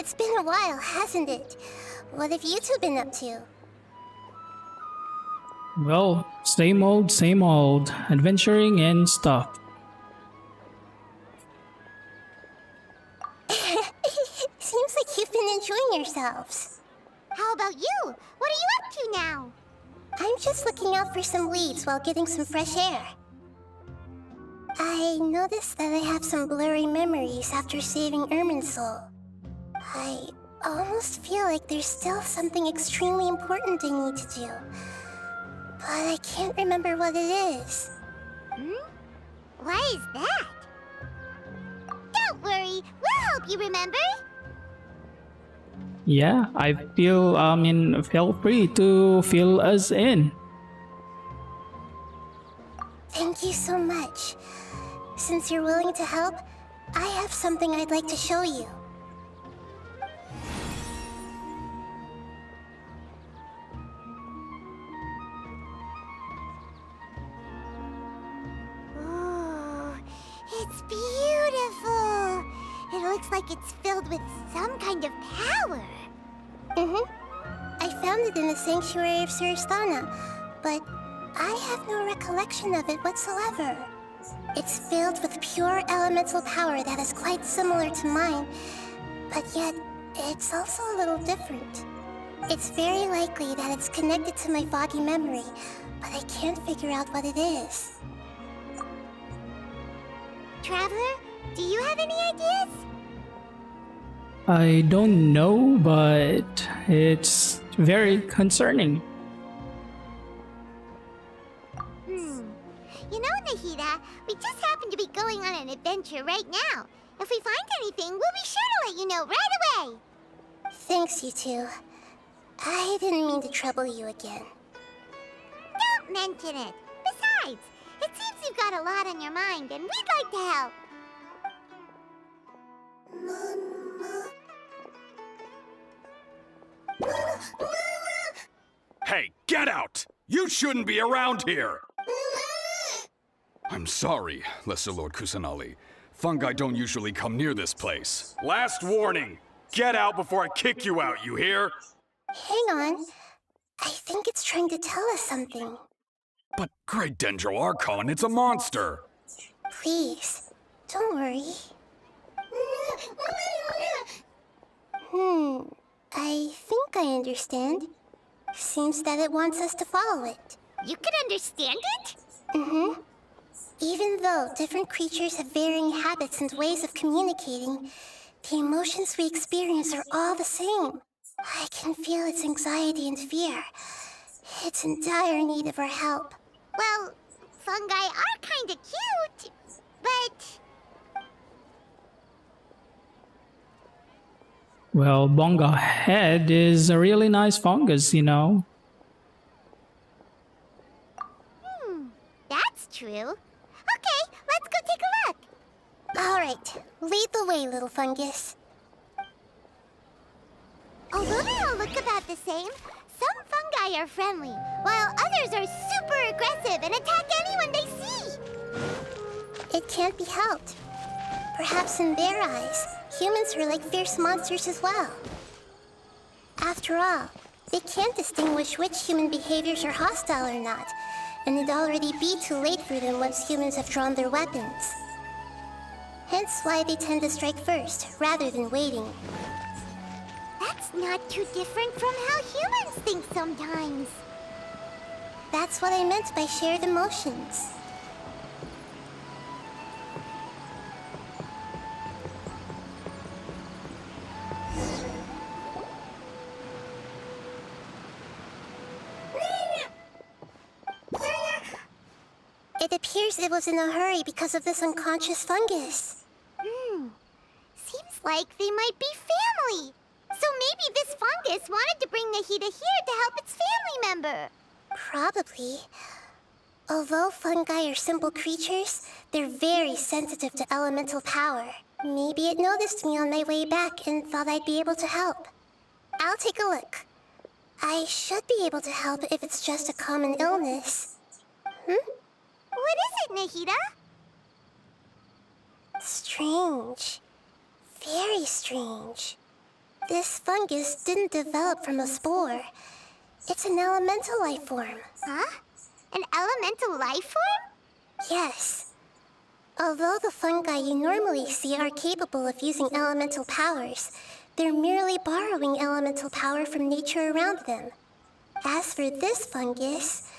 It's been a while, hasn't it? What have you two been up to? Well, same old, adventuring and stuff. Seems like you've been enjoying yourselves. How about you? What are you up to now? I'm just looking out for some leads while getting some fresh air. I noticed that I have some blurry memories after saving Ermin's soul. I almost feel like there's still something extremely important I need to do. But I can't remember what it is. Why is that? Don't worry, we'll help you remember. Yeah, feel free to fill us in. Thank you so much. Since you're willing to help, I have something I'd like to show you. Oh, it's beautiful. It looks like it's filled with some kind of power. I found it in the sanctuary of Suristana, but I have no recollection of it whatsoever. It's filled with pure elemental power that is quite similar to mine, but yet it's also a little different. It's very likely that it's connected to my foggy memory, but I can't figure out what it is. Traveler, do you have any ideas? I don't know, but it's very concerning. You know, Nahida, we just happen to be going on an adventure right now. If we find anything, we'll be sure to let you know right away. Thanks, you two. I didn't mean to trouble you again. Don't mention it. Besides, it seems you've got a lot on your mind, and we'd like to help. Hey, get out! You shouldn't be around here! I'm sorry, Lesser Lord Kusanali. Fungi don't usually come near this place. Last warning! Get out before I kick you out, you hear? Hang on. I think it's trying to tell us something. But Great Dendro Archon, it's a monster! Please, don't worry. I think I understand. Seems that it wants us to follow it. You can understand it? Even though different creatures have varying habits and ways of communicating, the emotions we experience are all the same. I can feel its anxiety and fear. It's in dire need of our help. Well, fungi are kinda cute, but... Well, Bonga Head is a really nice fungus, you know. That's true. Okay, let's go take a look. All right, lead the way, little fungus. Although they all look about the same, some fungi are friendly, while others are super aggressive and attack anyone they see. It can't be helped. Perhaps in their eyes, humans are like fierce monsters as well. After all, they can't distinguish which human behaviors are hostile or not, and it'd already be too late for them once humans have drawn their weapons. Hence why they tend to strike first, rather than waiting. That's not too different from how humans think sometimes. That's what I meant by shared emotions. It appears it was in a hurry because of this unconscious fungus. Seems like they might be family. So maybe this fungus wanted to bring Nahida here to help its family member. Probably. Although fungi are simple creatures, they're very sensitive to elemental power. Maybe it noticed me on my way back and thought I'd be able to help. I'll take a look. I should be able to help if it's just a common illness. What is it, Nahida? Strange. Very strange. This fungus didn't develop from a spore. It's an elemental life form. Huh? An elemental life form? Yes. Although the fungi you normally see are capable of using elemental powers, they're merely borrowing elemental power from nature around them. As for this fungus,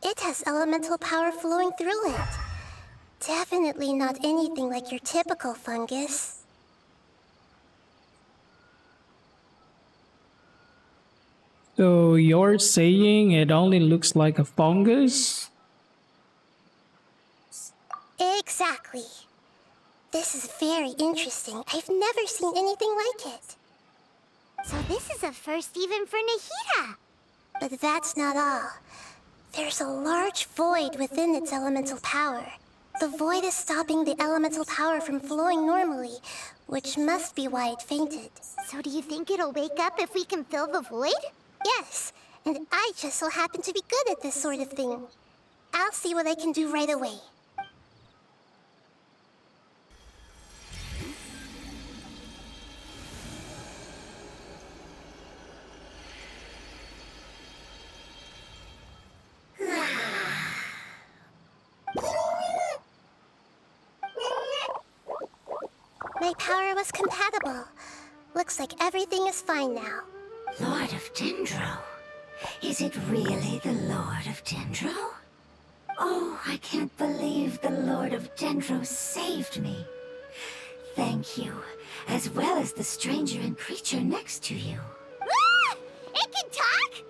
it has elemental power flowing through it. Definitely not anything like your typical fungus. So you're saying it only looks like a fungus? Exactly. This is very interesting. I've never seen anything like it. So this is a first even for Nahida. But that's not all. There's a large void within its elemental power. The void is stopping the elemental power from flowing normally, which must be why it fainted. So do you think it'll wake up if we can fill the void? Yes, and I just so happen to be good at this sort of thing. I'll see what I can do right away. My power was compatible. Looks like everything is fine now. Lord of Dendro? Is it really the Lord of Dendro? Oh, I can't believe the Lord of Dendro saved me. Thank you, as well as the stranger and creature next to you. Ah! It can talk?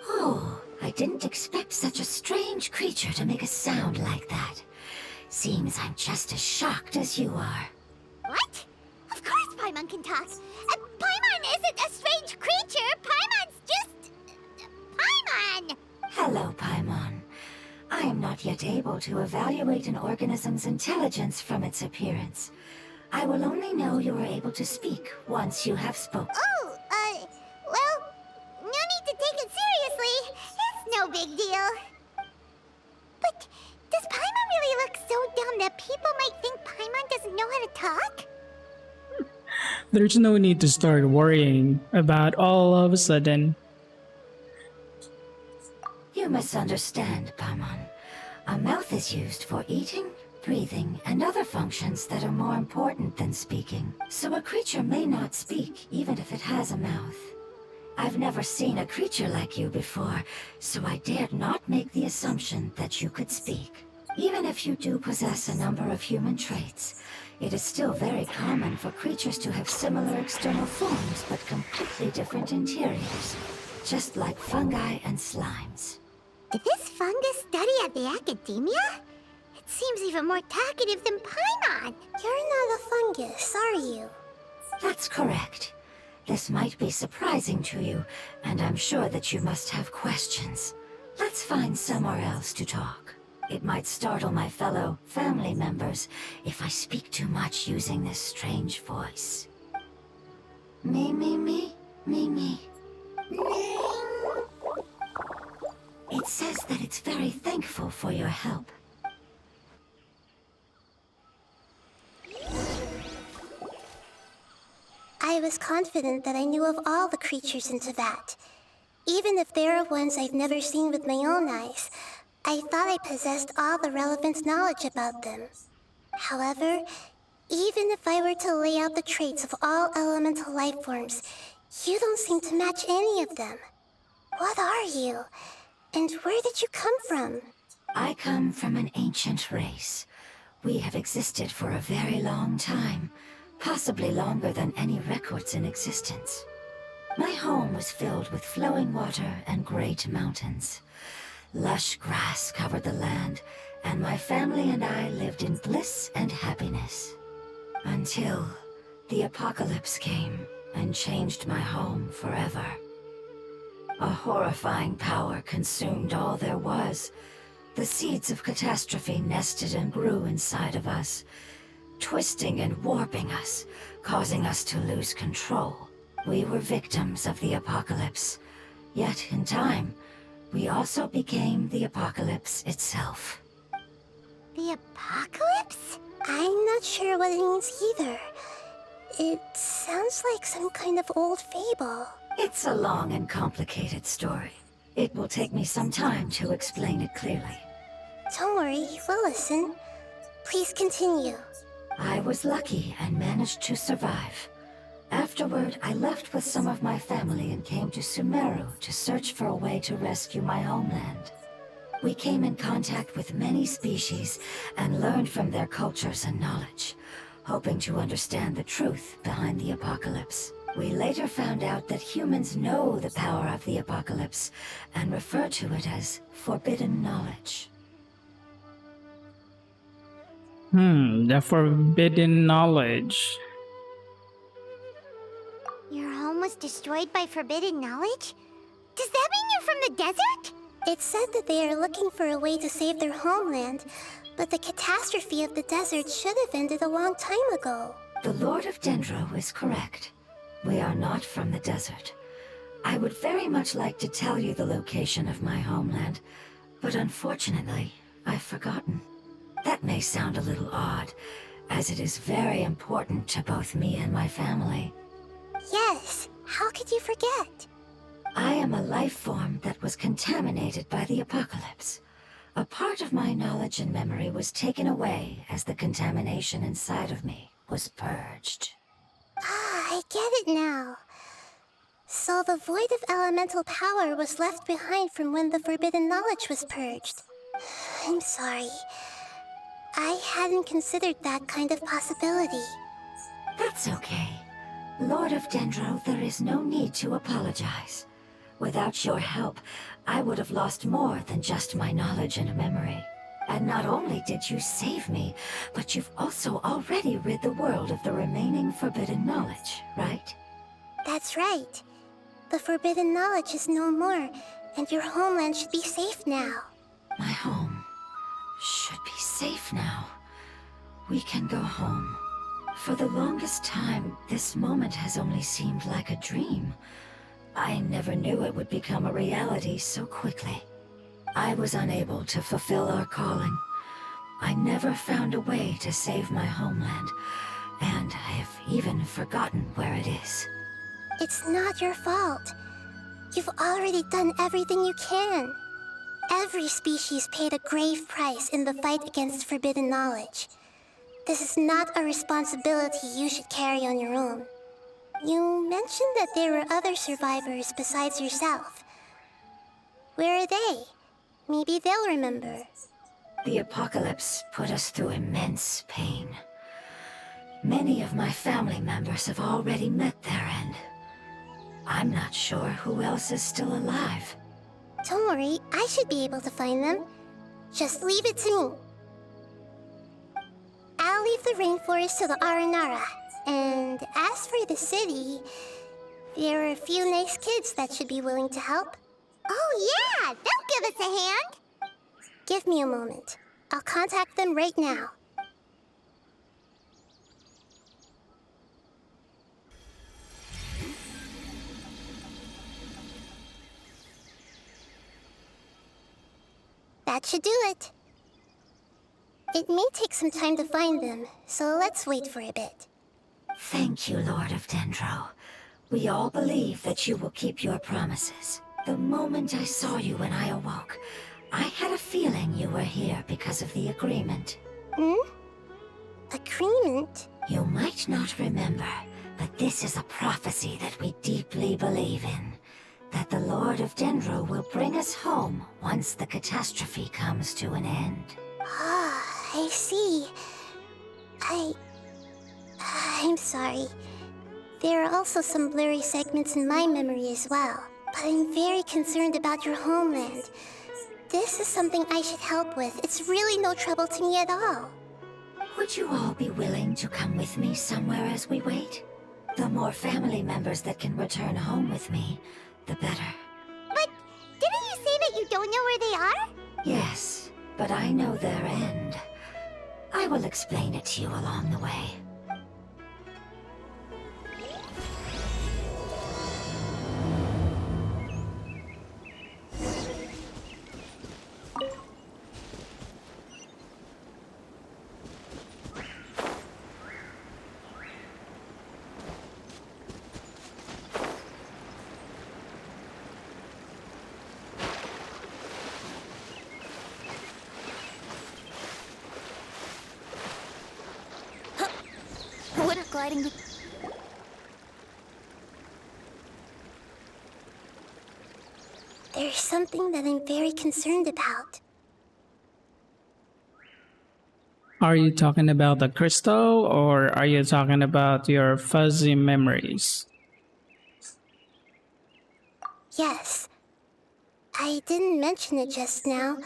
Oh, I didn't expect such a strange creature to make a sound like that. Seems I'm just as shocked as you are. What? Of course Paimon can talk. Paimon isn't a strange creature. Paimon's just... Paimon! Hello, Paimon. I am not yet able to evaluate an organism's intelligence from its appearance. I will only know you are able to speak once you have spoken. Oh, well, no need to take it seriously. It's no big deal. But does Paimon really look so dumb that people might think Paimon doesn't know how to talk? There's no need to start worrying about all of a sudden. You misunderstand, Paimon. A mouth is used for eating, breathing, and other functions that are more important than speaking. So a creature may not speak, even if it has a mouth. I've never seen a creature like you before, so I dared not make the assumption that you could speak. Even if you do possess a number of human traits, it is still very common for creatures to have similar external forms but completely different interiors, just like fungi and slimes. Did this fungus study at the academia? It seems even more talkative than Paimon. You're not a fungus, are you? That's correct. This might be surprising to you, and I'm sure that you must have questions. Let's find somewhere else to talk. It might startle my fellow family members if I speak too much using this strange voice. Me, me, me, me, me. It says that it's very thankful for your help. I was confident that I knew of all the creatures in Teyvat. Even if there are ones I've never seen with my own eyes, I thought I possessed all the relevant knowledge about them. However, even if I were to lay out the traits of all elemental life forms, you don't seem to match any of them. What are you? And where did you come from? I come from an ancient race. We have existed for a very long time, possibly longer than any records in existence. My home was filled with flowing water and great mountains. Lush grass covered the land, and my family and I lived in bliss and happiness. Until the apocalypse came and changed my home forever. A horrifying power consumed all there was. The seeds of catastrophe nested and grew inside of us, twisting and warping us, causing us to lose control. We were victims of the apocalypse, yet in time, we also became the apocalypse itself. The apocalypse? I'm not sure what it means either. It sounds like some kind of old fable. It's a long and complicated story. It will take me some time to explain it clearly. Don't worry, we'll listen. Please continue. I was lucky and managed to survive. Afterward, I left with some of my family and came to Sumeru to search for a way to rescue my homeland. We came in contact with many species and learned from their cultures and knowledge, hoping to understand the truth behind the apocalypse. We later found out that humans know the power of the apocalypse and refer to it as forbidden knowledge. The forbidden knowledge. Your home was destroyed by forbidden knowledge? Does that mean you're from the desert? It said that they are looking for a way to save their homeland, but the catastrophe of the desert should have ended a long time ago. The Lord of Dendro is correct. We are not from the desert. I would very much like to tell you the location of my homeland, but unfortunately, I've forgotten. That may sound a little odd, as it is very important to both me and my family. Yes, how could you forget? I am a life form that was contaminated by the apocalypse. A part of my knowledge and memory was taken away as the contamination inside of me was purged. Ah, I get it now. So the void of elemental power was left behind from when the forbidden knowledge was purged. I'm sorry. I hadn't considered that kind of possibility. That's okay. Lord of Dendro, there is no need to apologize. Without your help, I would have lost more than just my knowledge and memory. And not only did you save me, but you've also already rid the world of the remaining forbidden knowledge, right? That's right. The forbidden knowledge is no more, and your homeland should be safe now. My home should be safe now. We can go home. For the longest time, this moment has only seemed like a dream. I never knew it would become a reality so quickly. I was unable to fulfill our calling. I never found a way to save my homeland, and I have even forgotten where it is. It's not your fault. You've already done everything you can. Every species paid a grave price in the fight against forbidden knowledge. This is not a responsibility you should carry on your own. You mentioned that there were other survivors besides yourself. Where are they? Maybe they'll remember. The apocalypse put us through immense pain. Many of my family members have already met their end. I'm not sure who else is still alive. Don't worry, I should be able to find them. Just leave it to me. I'll leave the rainforest to the Aranara. And as for the city, there are a few nice kids that should be willing to help. Oh yeah, they'll give us a hand. Give me a moment. I'll contact them right now. That should do it. It may take some time to find them, so let's wait for a bit. Thank you, Lord of Dendro. We all believe that you will keep your promises. The moment I saw you when I awoke, I had a feeling you were here because of the agreement. Agreement? You might not remember, but this is a prophecy that we deeply believe in. That the Lord of Dendro will bring us home once the catastrophe comes to an end. Ah, I see. I'm sorry. There are also some blurry segments in my memory as well. But I'm very concerned about your homeland. This is something I should help with. It's really no trouble to me at all. Would you all be willing to come with me somewhere as we wait? The more family members that can return home with me, the better. But didn't you say that you don't know where they are? Yes, but I know their end. I will explain it to you along the way. getting it. There's something that I'm very concerned about. Are you talking about the crystal or are you talking about your fuzzy memories? Yes. I didn't mention it just now,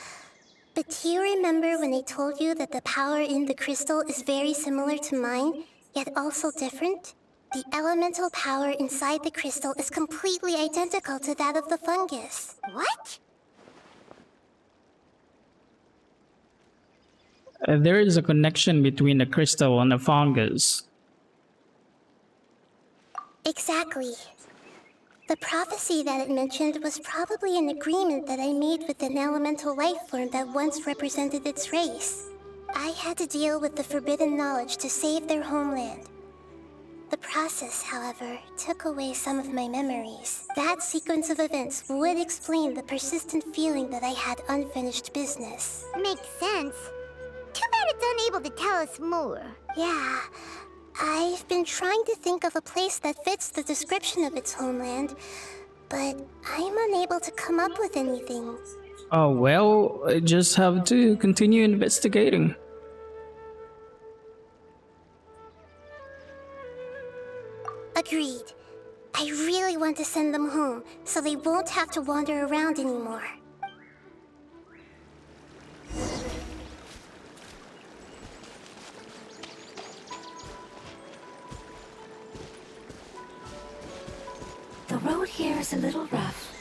but do you remember when I told you that the power in the crystal is very similar to mine, yet also different? The elemental power inside the crystal is completely identical to that of the fungus. What? There is a connection between the crystal and the fungus. Exactly. The prophecy that it mentioned was probably an agreement that I made with an elemental life form that once represented its race. I had to deal with the forbidden knowledge to save their homeland. The process, however, took away some of my memories. That sequence of events would explain the persistent feeling that I had unfinished business. Makes sense. Too bad it's unable to tell us more. Yeah, I've been trying to think of a place that fits the description of its homeland, but I'm unable to come up with anything. Oh well, I just have to continue investigating. Agreed. I really want to send them home, so they won't have to wander around anymore. The road here is a little rough.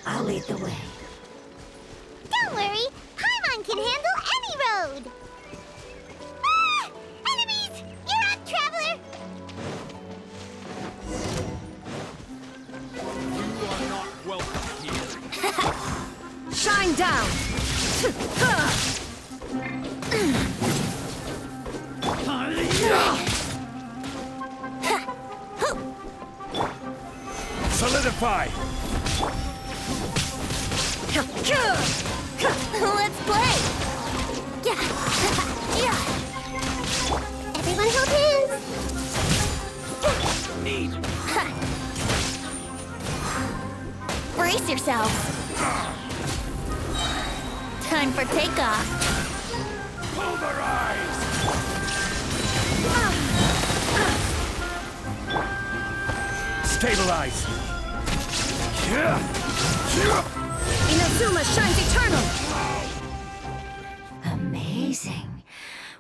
I'll lead the way. Don't worry, Paimon can handle any road! Ah! Enemies! You're up, traveler! You are not welcome here. Shine down! Solidify! Let's play! Everyone hold hands! Brace yourselves! Time for takeoff! Pulverize! Stabilize! Inazuma shines eternal! Amazing.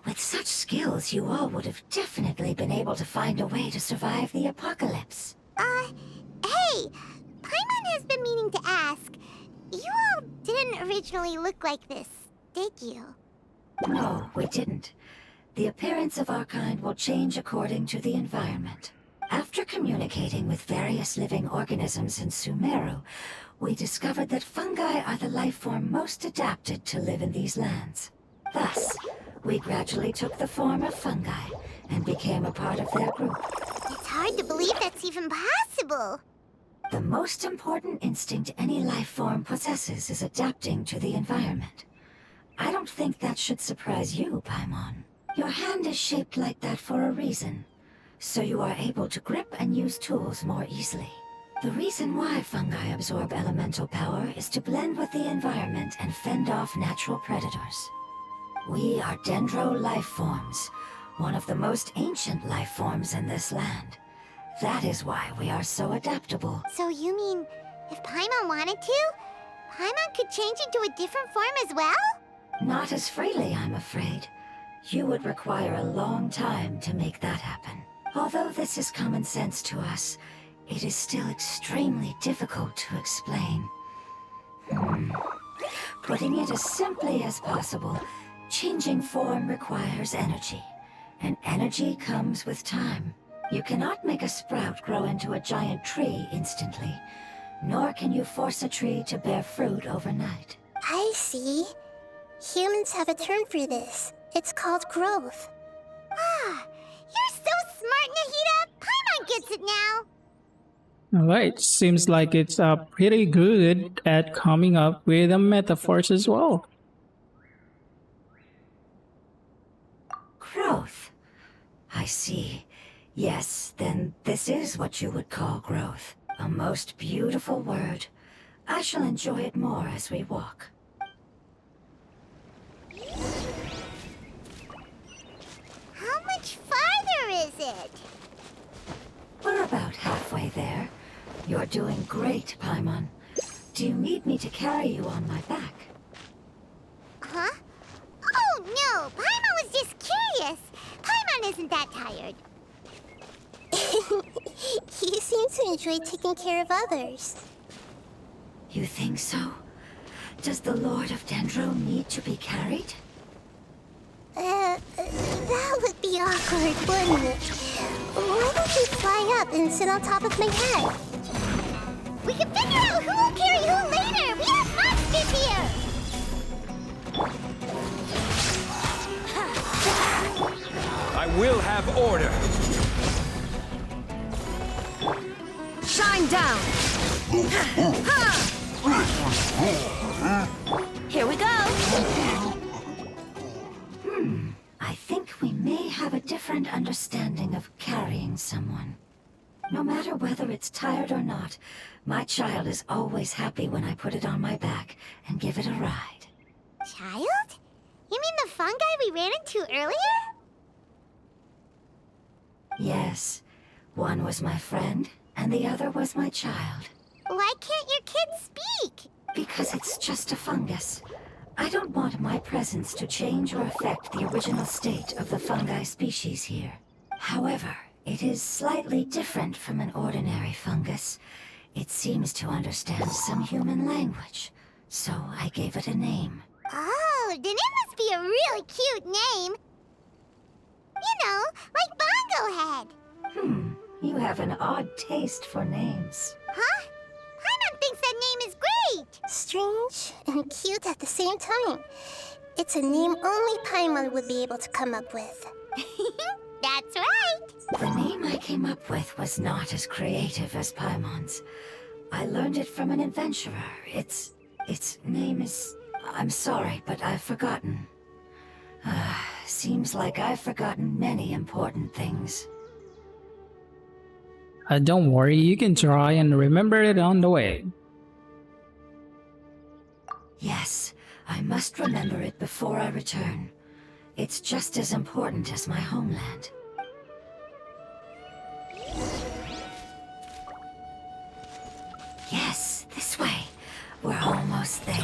With such skills, you all would have definitely been able to find a way to survive the apocalypse. Hey! Paimon has been meaning to ask. You all didn't originally look like this, did you? No, we didn't. The appearance of our kind will change according to the environment. After communicating with various living organisms in Sumeru, we discovered that fungi are the life form most adapted to live in these lands. Thus, we gradually took the form of fungi and became a part of their group. It's hard to believe that's even possible. The most important instinct any life form possesses is adapting to the environment. I don't think that should surprise you, Paimon. Your hand is shaped like that for a reason, so you are able to grip and use tools more easily. The reason why fungi absorb elemental power is to blend with the environment and fend off natural predators. We are dendro life forms, one of the most ancient life forms in this land. That is why we are so adaptable. So you mean, if Paimon wanted to, Paimon could change into a different form as well? Not as freely, I'm afraid. You would require a long time to make that happen. Although this is common sense to us, it is still extremely difficult to explain. Putting it as simply as possible, changing form requires energy, and energy comes with time. You cannot make a sprout grow into a giant tree instantly, nor can you force a tree to bear fruit overnight. I see. Humans have a term for this. It's called growth. Ah, you're so smart, Nahida! Paimon gets it now! Alright, seems like it's pretty good at coming up with the metaphors as well. Growth. I see. Yes, then this is what you would call growth. A most beautiful word. I shall enjoy it more as we walk. How much farther is it? We're about halfway there. You're doing great, Paimon. Do you need me to carry you on my back? Huh? Oh, no! Paimon was just curious. Paimon isn't that tired. You seem to enjoy taking care of others. You think so? Does the Lord of Dendro need to be carried? That would be awkward, wouldn't it? Why don't you fly up and sit on top of my head? We can figure out who will carry who later! We have Oromasdis here! I will have order. Shine down! Here we go! I think we may have a different understanding of carrying someone. No matter whether it's tired or not, my child is always happy when I put it on my back and give it a ride. Child? You mean the fungi we ran into earlier? Yes, one was my friend, and the other was my child. Why can't your kids speak? Because it's just a fungus. I don't want my presence to change or affect the original state of the fungi species here. However, it is slightly different from an ordinary fungus. It seems to understand some human language, so I gave it a name. Oh, then it must be a really cute name. You know, like Bongo Head. You have an odd taste for names. Huh? Paimon thinks that name is great. Strange and cute at the same time. It's a name only Paimon would be able to come up with. That's right. The name I came up with was not as creative as Paimon's. I learned it from an adventurer. Its name is... I'm sorry, but I've forgotten. Seems like I've forgotten many important things. Don't worry, you can try and remember it on the way. Yes, I must remember it before I return. It's just as important as my homeland. Yes, this way. We're almost there.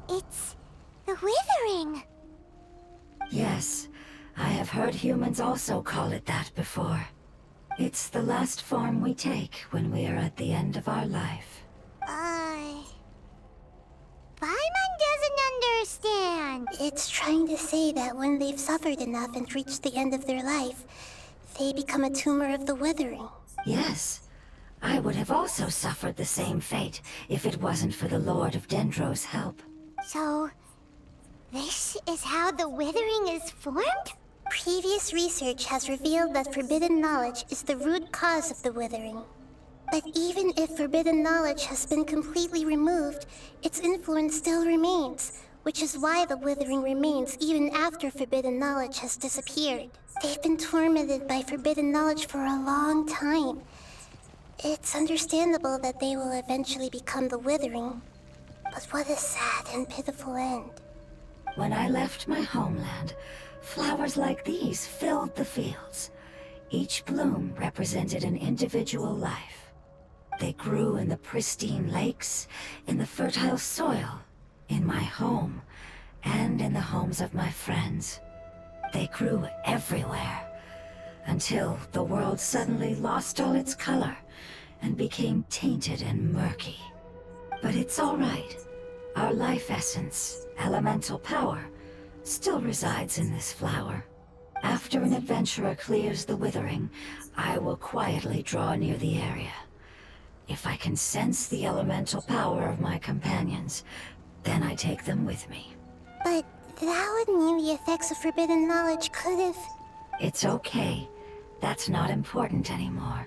It's the withering. Yes, I have heard humans also call it that before. It's the last form we take when we are at the end of our life. Paimon doesn't understand. It's trying to say that when they've suffered enough and reached the end of their life, they become a tumor of the withering. Yes, I would have also suffered the same fate if it wasn't for the Lord of Dendro's help. So, this is how the withering is formed? Previous research has revealed that forbidden knowledge is the root cause of the withering. But even if forbidden knowledge has been completely removed, its influence still remains, which is why the withering remains even after forbidden knowledge has disappeared. They've been tormented by forbidden knowledge for a long time. It's understandable that they will eventually become the withering. But what a sad and pitiful end. When I left my homeland, flowers like these filled the fields. Each bloom represented an individual life. They grew in the pristine lakes, in the fertile soil, in my home, and in the homes of my friends. They grew everywhere, until the world suddenly lost all its color and became tainted and murky. But it's all right. Our life essence, elemental power, still resides in this flower. After an adventurer clears the withering, I will quietly draw near the area. If I can sense the elemental power of my companions, then I take them with me. But That would mean the effects of forbidden knowledge could have... It's okay. That's not important anymore.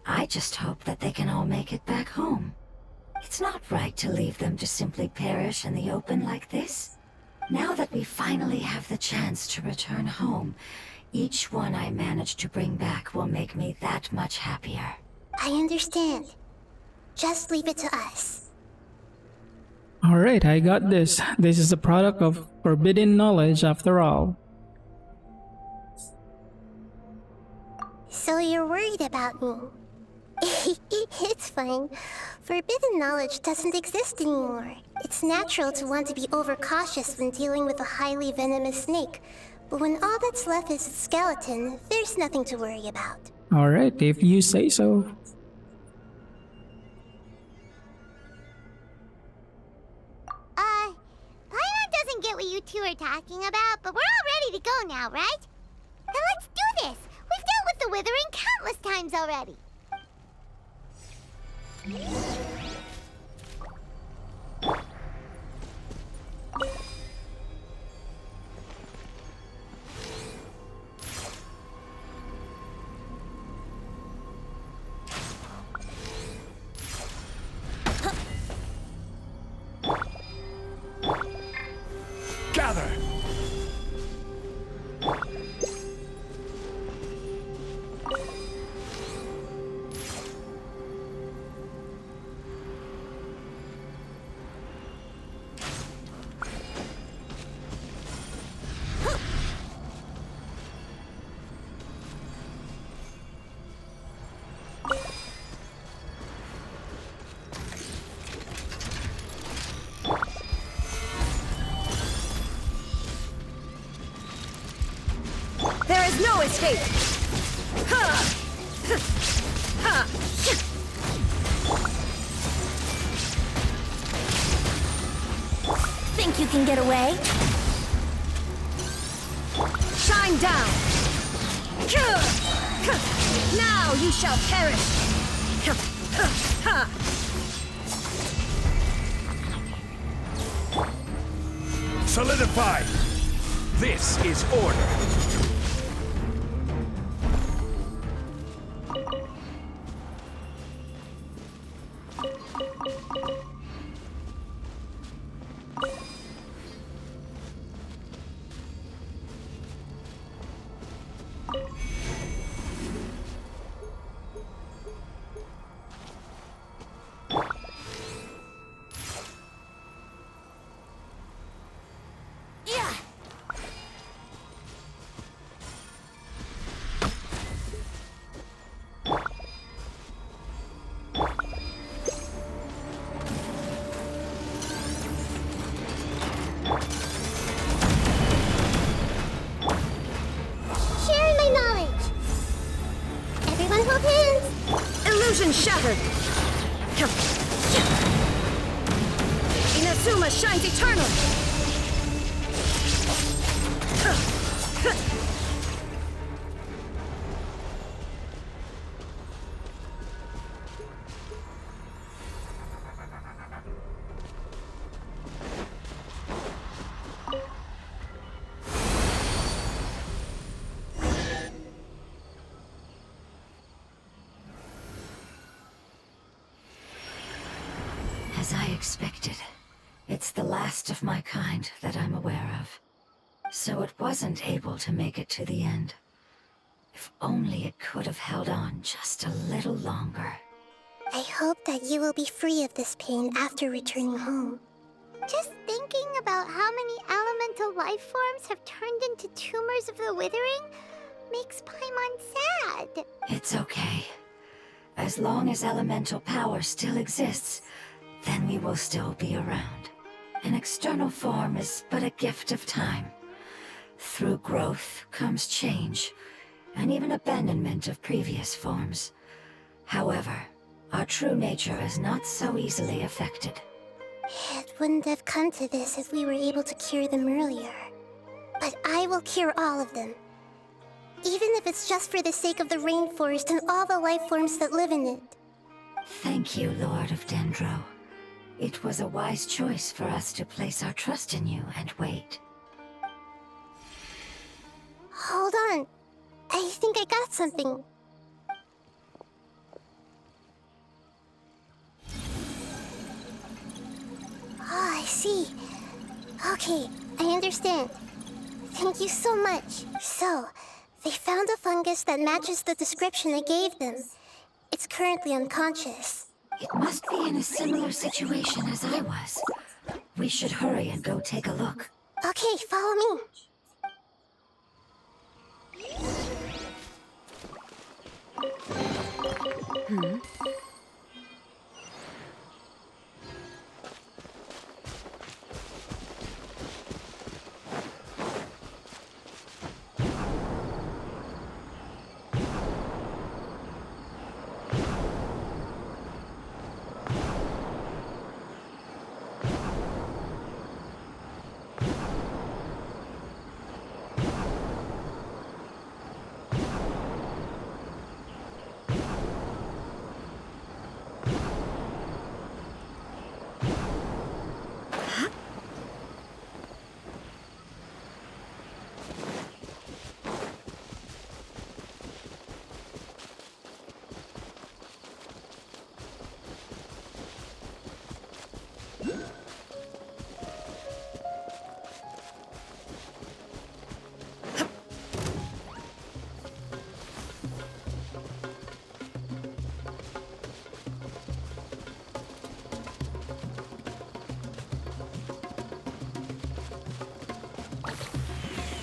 I just hope that they can all make it back home. It's not right to leave them to simply perish in the open like this. Now that we finally have the chance to return home, each one I manage to bring back will make me that much happier. I understand. Just leave it to us. Alright, I got this. This is a product of forbidden knowledge after all. So you're worried about me? It's fine. Forbidden knowledge doesn't exist anymore. It's natural to want to be overcautious when dealing with a highly venomous snake. But when all that's left is its skeleton, there's nothing to worry about. Alright, if you say so. Paimon doesn't get what you two are talking about, but we're all ready to go now, right? Then let's do this! We've dealt with the Withering countless times already! Gather! There is no escape! Ha! Ha! Think you can get away? Shine down! Now you shall perish! Solidify! This is order! Sharing my knowledge. Everyone hold hands. Illusion shattered! Inazuma shines eternal! As I expected, it's the last of my kind that I'm aware of. So it wasn't able to make it to the end. If only it could have held on just a little longer. I hope that you will be free of this pain after returning home. Just thinking about how many elemental life forms have turned into tumors of the Withering makes Paimon sad. It's okay. As long as elemental power still exists, then we will still be around. An external form is but a gift of time. Through growth comes change, and even abandonment of previous forms. However, our true nature is not so easily affected. It wouldn't have come to this if we were able to cure them earlier. But I will cure all of them. Even if it's just for the sake of the rainforest and all the life forms that live in it. Thank you, Lord of Dendro. It was a wise choice for us to place our trust in you and wait. Hold on. I think I got something. Oh, I see. Okay, I understand. Thank you so much. So, they found a fungus that matches the description I gave them. It's currently unconscious. It must be in a similar situation as I was. We should hurry and go take a look. Okay, follow me.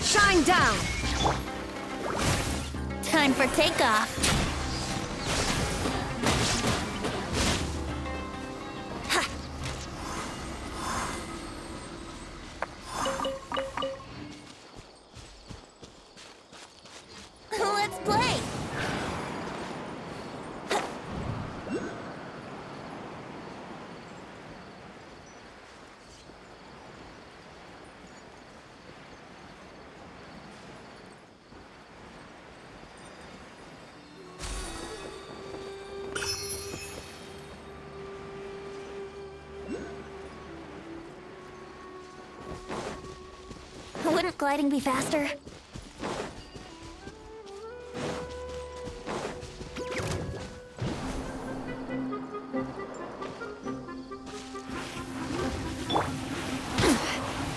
Shine down! Time for takeoff. Let's play. Wouldn't gliding be faster?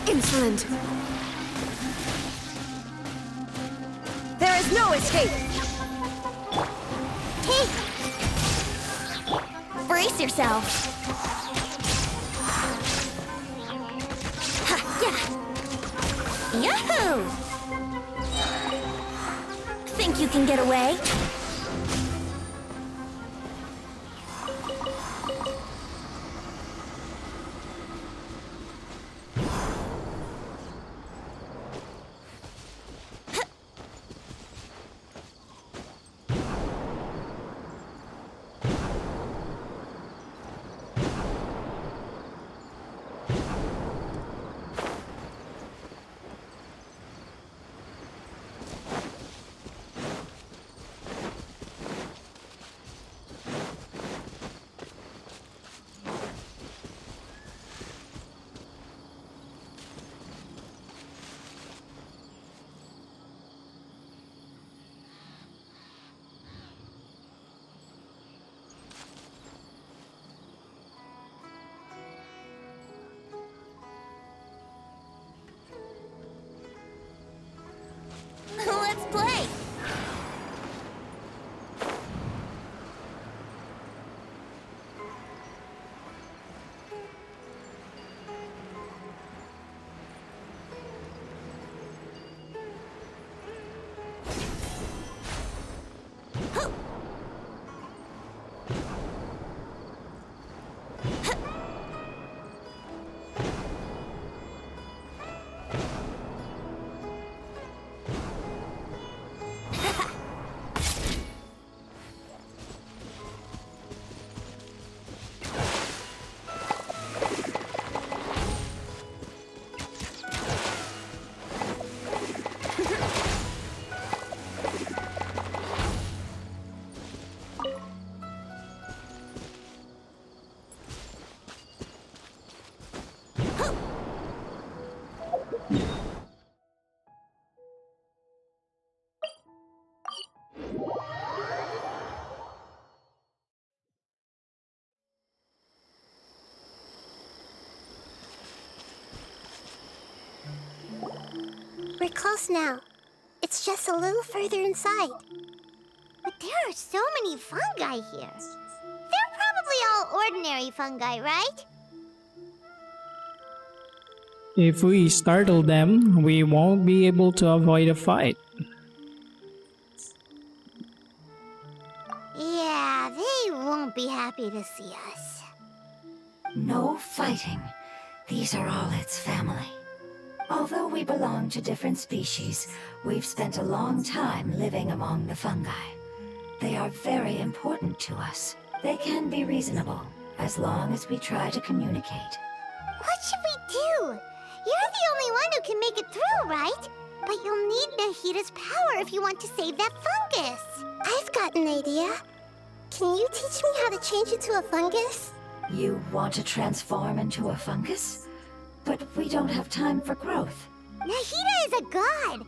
Insolent! There is no escape! Hey! Brace yourself. Ha, yeah. Yahoo! Think you can get away? close now. It's just a little further inside. But there are so many fungi here. They're probably all ordinary fungi, right? If we startle them, we won't be able to avoid a fight. Yeah, they won't be happy to see us. No fighting. These are all its family. Although we belong to different species, we've spent a long time living among the fungi. They are very important to us. They can be reasonable, as long as we try to communicate. What should we do? You're the only one who can make it through, right? But you'll need Nahita's power if you want to save that fungus. I've got an idea. Can you teach me how to change into a fungus? You want to transform into a fungus? But we don't have time for growth. Nahita is a god.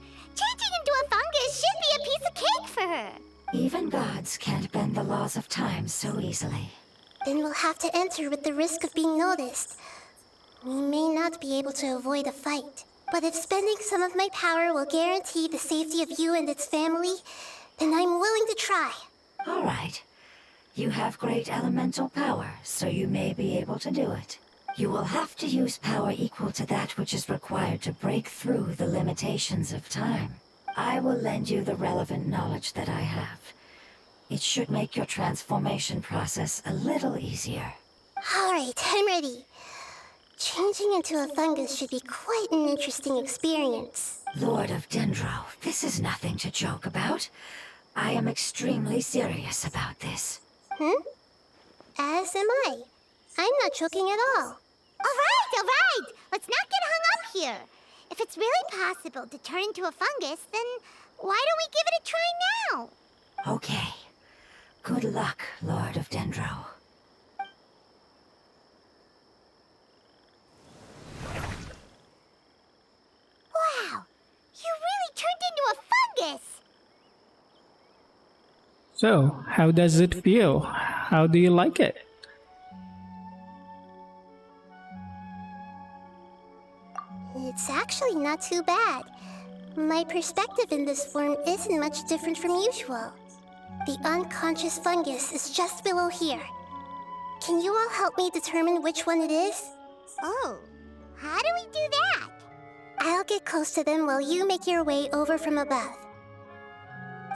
Changing into a fungus should be a piece of cake for her. Even gods can't bend the laws of time so easily. Then we'll have to enter with the risk of being noticed. We may not be able to avoid a fight, but if spending some of my power will guarantee the safety of you and its family, then I'm willing to try. All right. You have great elemental power, so you may be able to do it. You will have to use power equal to that which is required to break through the limitations of time. I will lend you the relevant knowledge that I have. It should make your transformation process a little easier. All right, I'm ready. Changing into a fungus should be quite an interesting experience. Lord of Dendro, this is nothing to joke about. I am extremely serious about this. As am I. I'm not joking at all. All right. Let's not get hung up here. If it's really possible to turn into a fungus, then why don't we give it a try now? Okay. Good luck, Lord of Dendro. Wow, you really turned into a fungus! So, how does it feel? How do you like it? It's actually not too bad. My perspective in this form isn't much different from usual. The unconscious fungus is just below here. Can you all help me determine which one it is? Oh, how do we do that? I'll get close to them while you make your way over from above.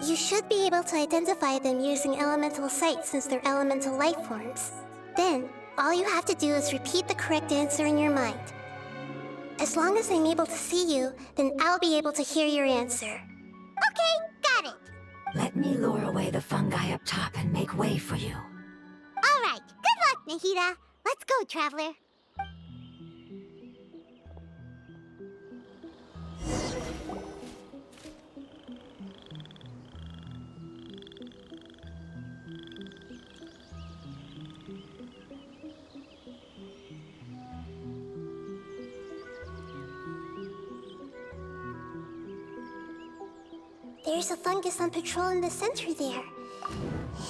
You should be able to identify them using elemental sight since they're elemental life forms. Then, all you have to do is repeat the correct answer in your mind. As long as I'm able to see you, then I'll be able to hear your answer. Okay, got it. Let me lure away the fungi up top and make way for you. All right, good luck, Nahita. Let's go, Traveler. There's a fungus on patrol in the center there.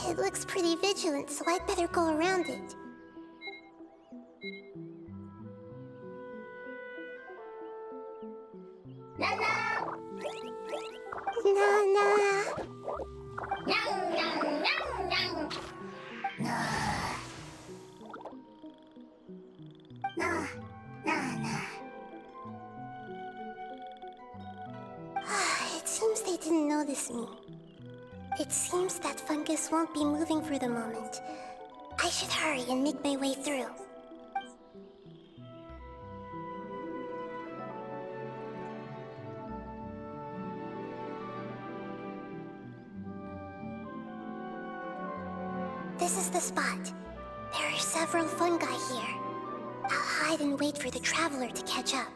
It looks pretty vigilant, so I'd better go around it. Nana! It seems they didn't notice me. It seems that fungus won't be moving for the moment. I should hurry and make my way through. This is the spot. There are several fungi here. I'll hide and wait for the traveler to catch up.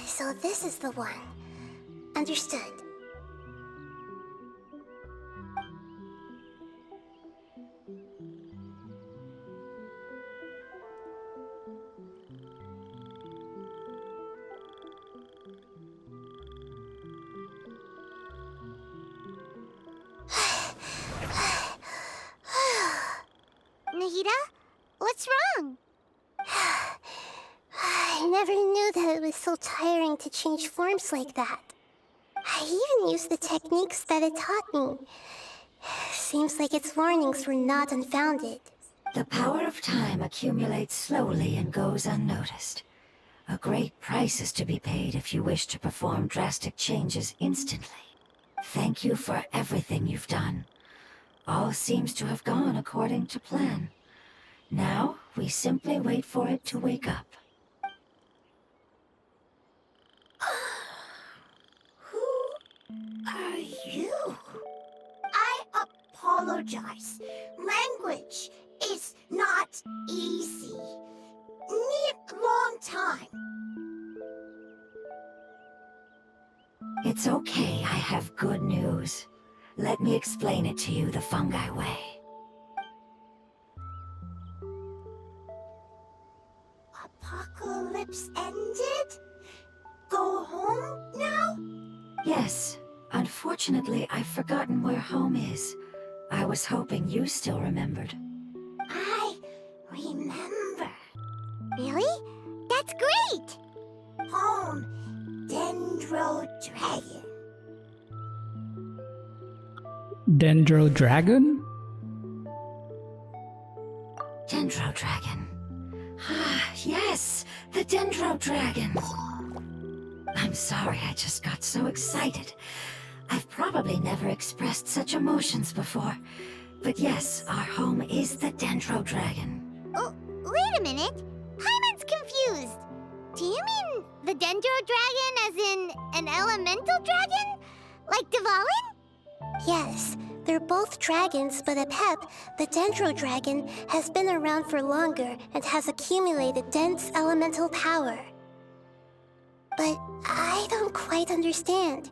So this is the one. Understood. Nahida? What's wrong? I never knew that it was so tiring to change forms like that. I even used the techniques that it taught me. Seems like its warnings were not unfounded. The power of time accumulates slowly and goes unnoticed. A great price is to be paid if you wish to perform drastic changes instantly. Thank you for everything you've done. All seems to have gone according to plan. Now, we simply wait for it to wake up. Who are you? I apologize. Language is not easy. Need long time. It's okay, I have good news. Let me explain it to you the fungi way. Apocalypse ended? Go home now? Yes. Unfortunately, I've forgotten where home is. I was hoping you still remembered. I remember. Really? That's great! Home, Dendro Dragon. Dendro Dragon? Dendro Dragon. Ah, yes! The Dendro Dragon! I'm sorry, I just got so excited. I've probably never expressed such emotions before. But yes, our home is the Dendro Dragon. Oh, wait a minute. Paimon's confused. Do you mean the Dendro Dragon as in an elemental dragon? Like Dvalin? Yes, they're both dragons, but Apep, the Dendro Dragon, has been around for longer and has accumulated dense elemental power. But I don't quite understand.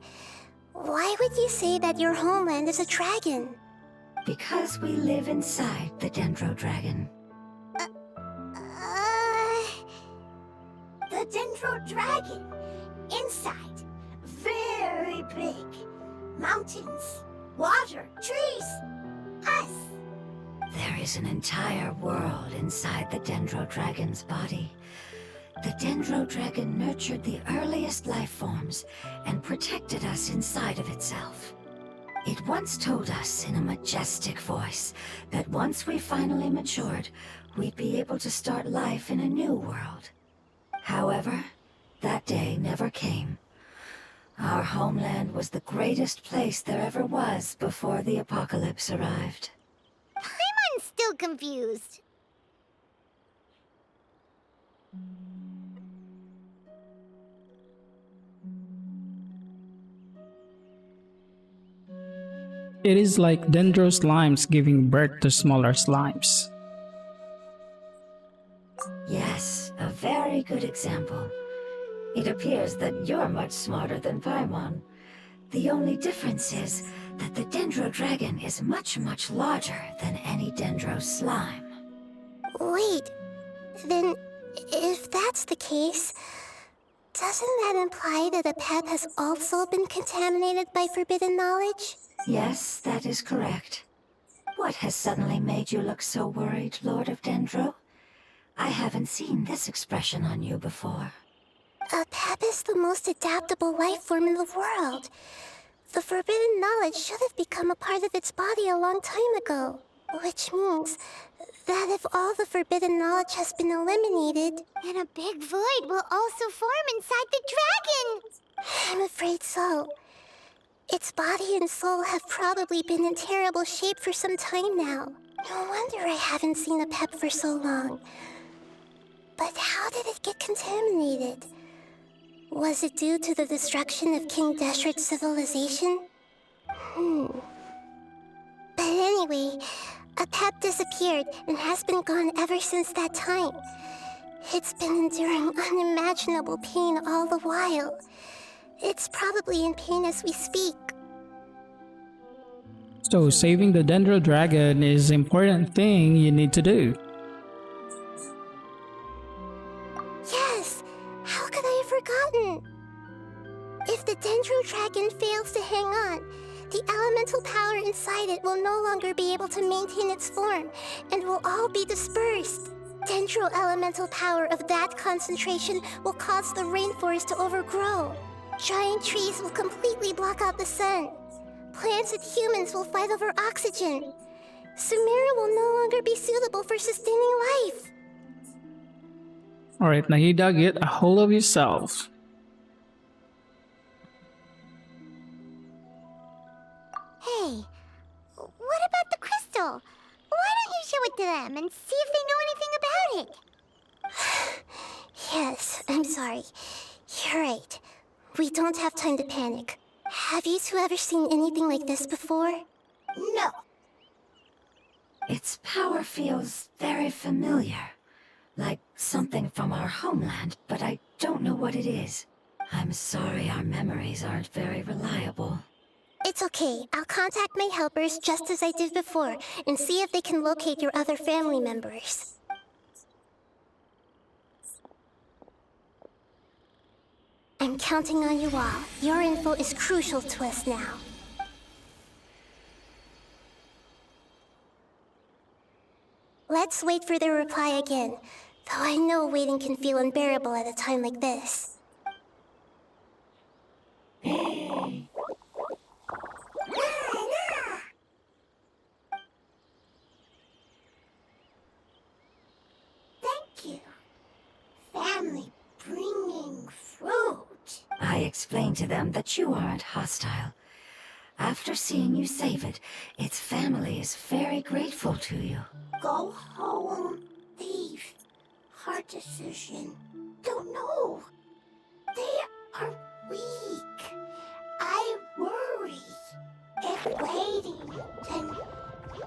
Why would you say that your homeland is a dragon? Because we live inside the Dendro Dragon. The Dendro Dragon. Inside. Very big. Mountains, water, trees. Us. There is an entire world inside the Dendro Dragon's body. The Dendro Dragon nurtured the earliest life forms and protected us inside of itself. It once told us in a majestic voice that once we finally matured, we'd be able to start life in a new world. However, that day never came. Our homeland was the greatest place there ever was before the apocalypse arrived. Paimon's still confused. It is like dendro slimes giving birth to smaller slimes. Yes, a very good example. It appears that you're much smarter than Paimon. The only difference is that the Dendro Dragon is much, much larger than any Dendro slime. Wait, then if that's the case, doesn't that imply that Apep has also been contaminated by forbidden knowledge? Yes, that is correct. What has suddenly made you look so worried, Lord of Dendro? I haven't seen this expression on you before. Apep is the most adaptable life form in the world. The forbidden knowledge should have become a part of its body a long time ago. Which means that if all the forbidden knowledge has been eliminated, And a big void will also form inside the dragon! I'm afraid so. Its body and soul have probably been in terrible shape for some time now. No wonder I haven't seen Apep for so long. But how did it get contaminated? Was it due to the destruction of King Deshret's civilization? But anyway, Apep disappeared and has been gone ever since that time. It's been enduring unimaginable pain all the while. It's probably in pain as we speak. So saving the Dendro Dragon is an important thing you need to do. Yes! How could I have forgotten? If the Dendro Dragon fails to hang on, the elemental power inside it will no longer be able to maintain its form and will all be dispersed. Dendro elemental power of that concentration will cause the rainforest to overgrow. Giant trees will completely block out the sun. Plants and humans will fight over oxygen. Sumeru will no longer be suitable for sustaining life. Alright, Nahida, get a hold of yourself. Hey, what about the crystal? Why don't you show it to them and see if they know anything about it? Yes, I'm sorry. You're right. We don't have time to panic. Have you two ever seen anything like this before? No. Its power feels very familiar. Like something from our homeland, but I don't know what it is. I'm sorry our memories aren't very reliable. It's okay. I'll contact my helpers just as I did before and see if they can locate your other family members. I'm counting on you all. Your info is crucial to us now. Let's wait for their reply again, though I know waiting can feel unbearable at a time like this. Thank you. Family bringing fruit. I explained to them that you aren't hostile. After seeing you save it, its family is very grateful to you. Go home, leave. Hard decision. Don't know. They are weak. I worry. If waiting, then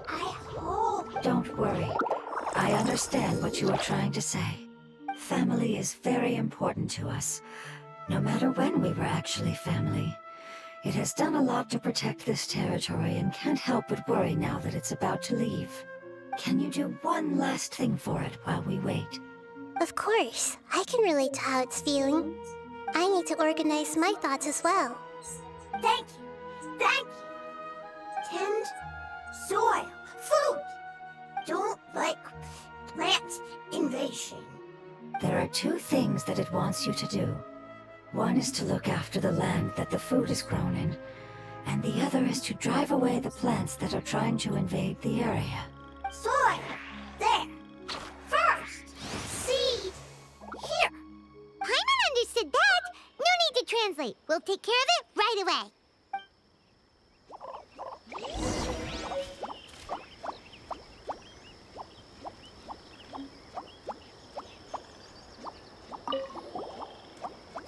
I hope. Don't worry. I understand what you are trying to say. Family is very important to us, no matter when we were actually family. It has done a lot to protect this territory and can't help but worry now that it's about to leave. Can you do one last thing for it while we wait? Of course, I can relate to how it's feeling. I need to organize my thoughts as well. Thank you. Thank you. Tend soil. Food. Don't like plant invasion. There are two things that it wants you to do. One is to look after the land that the food is grown in, and the other is to drive away the plants that are trying to invade the area. Soil. There. First. Seed. Here. Paimon understood that. No need to translate. We'll take care of it right away.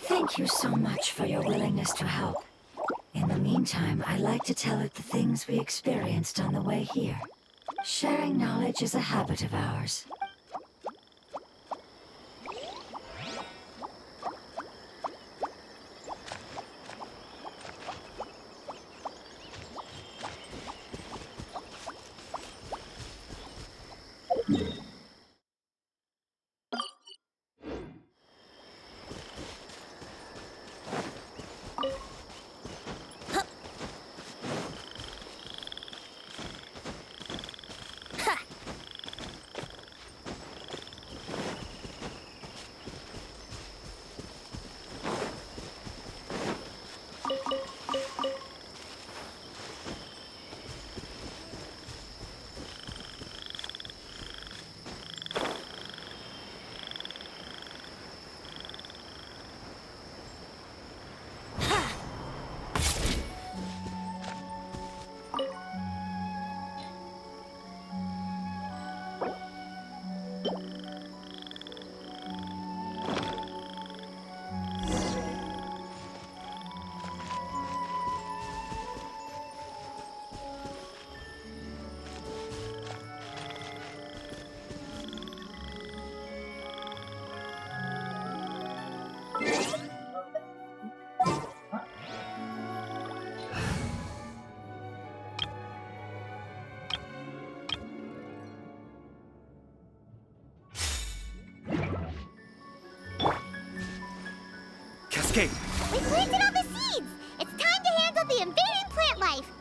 Thank you so much for your willingness to help. In the meantime, I like to tell it the things we experienced on the way here. Sharing knowledge is a habit of ours. escape! We planted all the seeds! It's time to handle the invading plant life!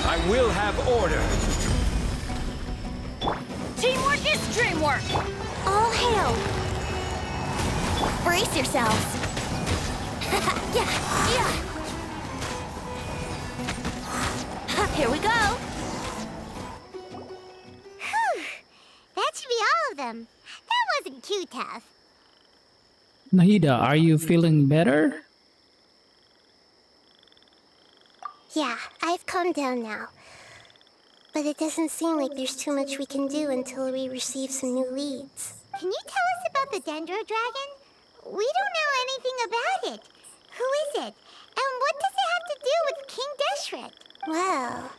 I will have order! Teamwork is dreamwork! All hail! Brace yourselves! yeah! Here we go! Whew! That should be all of them. That wasn't too tough. Nahida, are you feeling better? Yeah, I've calmed down now. But it doesn't seem like there's too much we can do until we receive some new leads. Can you tell us about the Dendro Dragon? We don't know anything about it. Who is it? And what does it have to do with King Deshret? Well,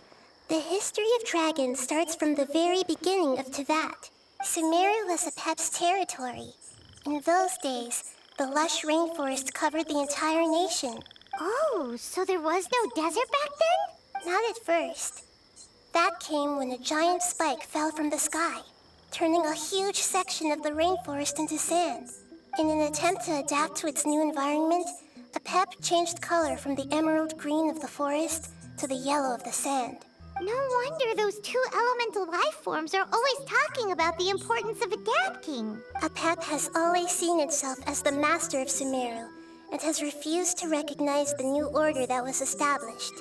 the history of dragons starts from the very beginning of Tevat. Sumeru was Apep's territory. In those days, the lush rainforest covered the entire nation. Oh, so there was no desert back then? Not at first. That came when a giant spike fell from the sky, turning a huge section of the rainforest into sand. In an attempt to adapt to its new environment, Apep changed color from the emerald green of the forest to the yellow of the sand. No wonder those two elemental life forms are always talking about the importance of adapting. Apep has always seen itself as the master of Sumeru, and has refused to recognize the new order that was established.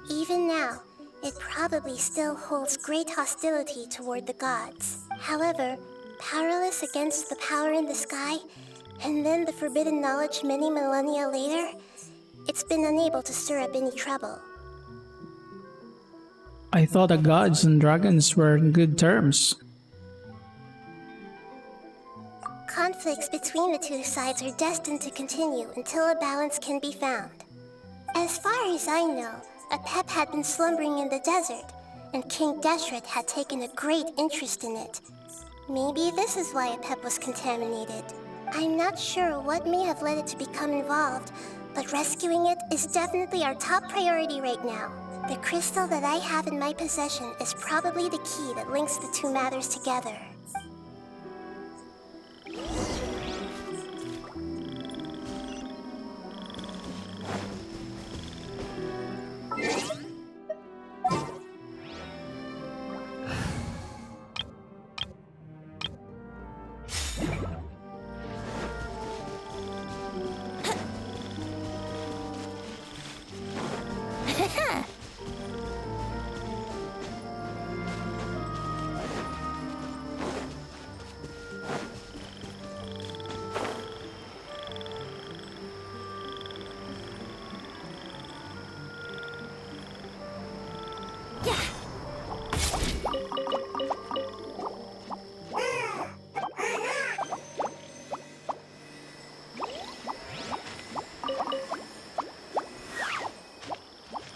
Even now, it probably still holds great hostility toward the gods. However, powerless against the power in the sky, and then the forbidden knowledge many millennia later, it's been unable to stir up any trouble. I thought the gods and dragons were in good terms. Conflicts between the two sides are destined to continue until a balance can be found. As far as I know, Apep had been slumbering in the desert, and King Deshret had taken a great interest in it. Maybe this is why Apep was contaminated. I'm not sure what may have led it to become involved, but rescuing it is definitely our top priority right now. The crystal that I have in my possession is probably the key that links the two matters together.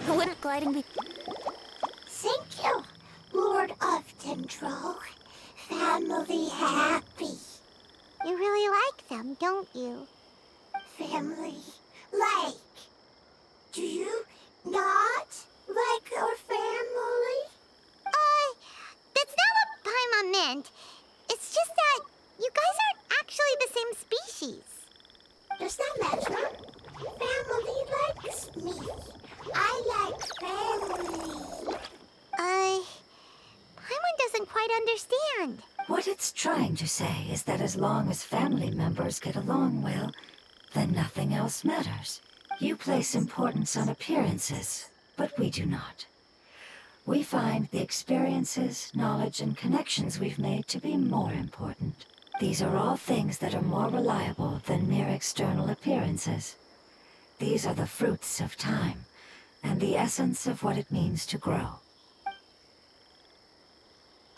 Wouldn't gliding be... Thank you, Lord of Dendro. Family happy. You really like them, don't you? Family like. Do you not like our family? That's not what understand. What it's trying to say is that as long as family members get along well, then nothing else matters. You place importance on appearances, but we do not. We find the experiences, knowledge, and connections we've made to be more important. These are all things that are more reliable than mere external appearances. These are the fruits of time, and the essence of what it means to grow.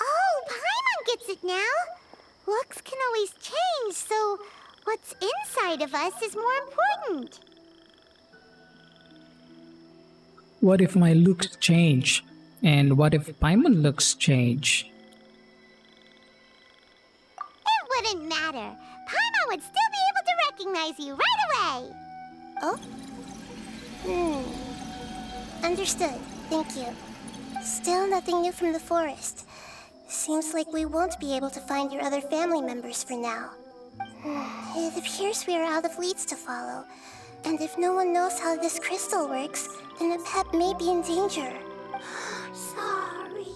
Oh, Paimon gets it now. Looks can always change, so what's inside of us is more important. What if my looks change? And what if Paimon looks change? It wouldn't matter. Paimon would still be able to recognize you right away. Oh? Understood. Thank you. Still nothing new from the forest. Seems like we won't be able to find your other family members for now. It appears we are out of leads to follow. And if no one knows how this crystal works, then the pet may be in danger. Sorry.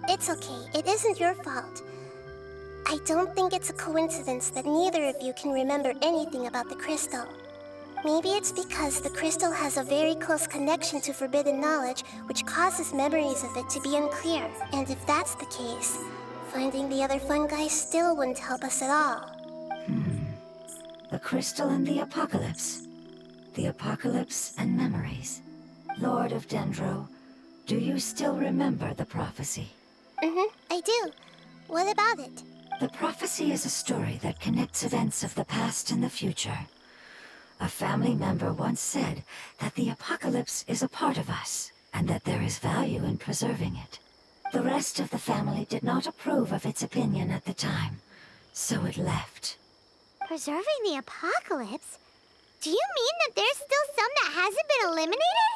It's okay. It isn't your fault. I don't think it's a coincidence that neither of you can remember anything about the crystal. Maybe it's because the crystal has a very close connection to forbidden knowledge, which causes memories of it to be unclear. And if that's the case, finding the other fungi still wouldn't help us at all. The crystal and the apocalypse. The apocalypse and memories. Lord of Dendro, do you still remember the prophecy? I do. What about it? The prophecy is a story that connects events of the past and the future. A family member once said that the apocalypse is a part of us, and that there is value in preserving it. The rest of the family did not approve of its opinion at the time, so it left. Preserving the apocalypse? Do you mean that there's still some that hasn't been eliminated?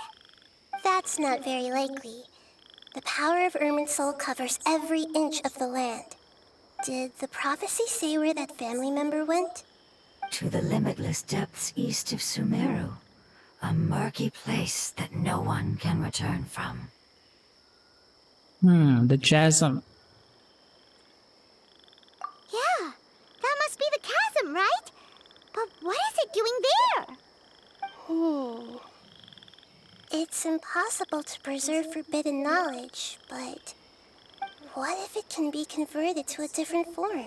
That's not very likely. The power of Irminsul covers every inch of the land. Did the prophecy say where that family member went? To the limitless depths east of Sumeru, a murky place that no one can return from. The chasm. Yeah, that must be the chasm, right? But what is it doing there? It's impossible to preserve forbidden knowledge, but what if it can be converted to a different form?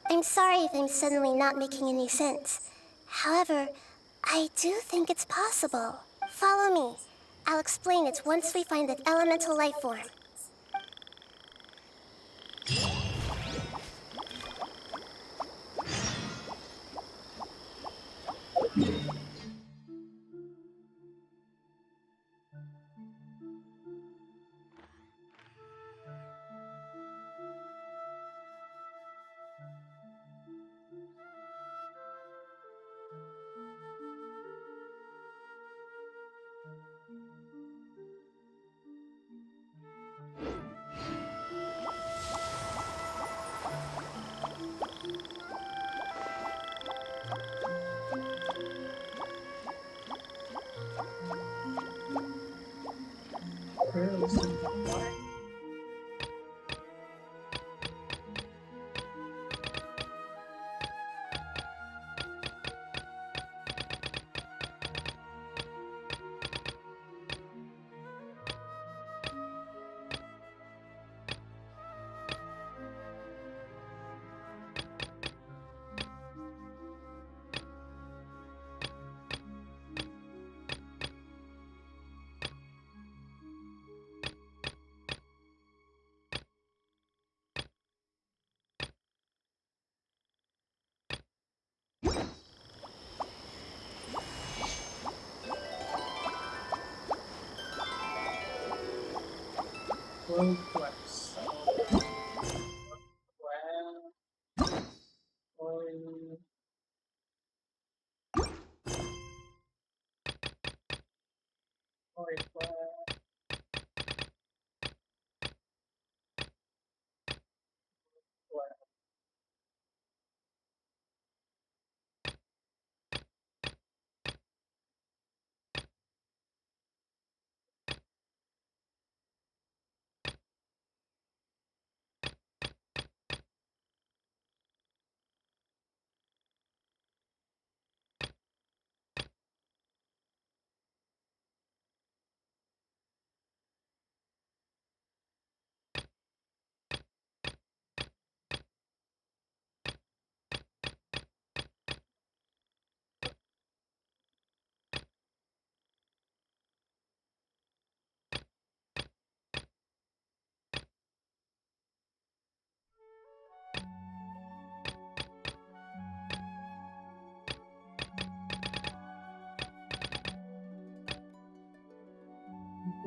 I'm sorry if I'm suddenly not making any sense. However, I do think it's possible. Follow me. I'll explain it once we find that elemental life form.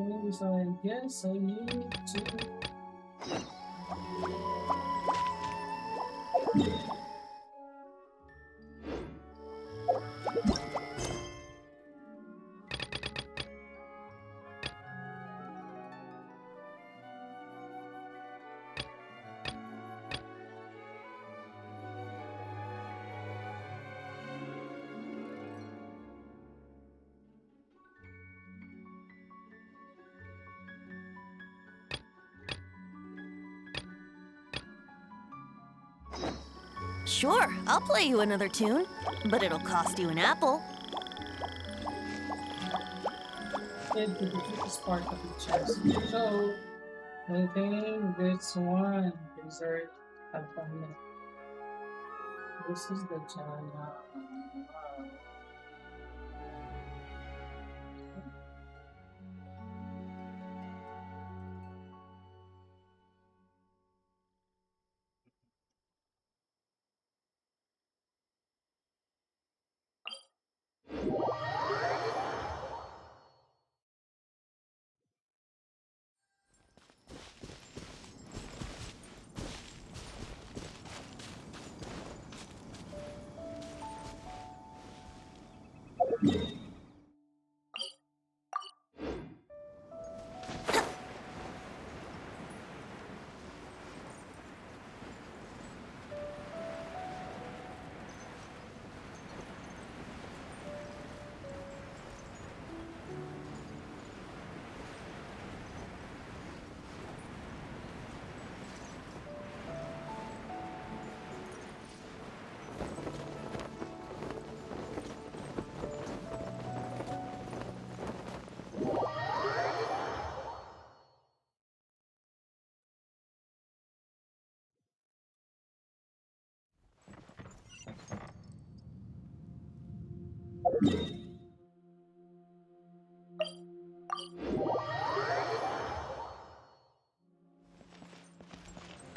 Okay, so I guess I need to. Sure, I'll play you another tune, but it'll cost you an apple. Get to the deepest part of the chest. So, I think this one is our alphabet. This is the Jana.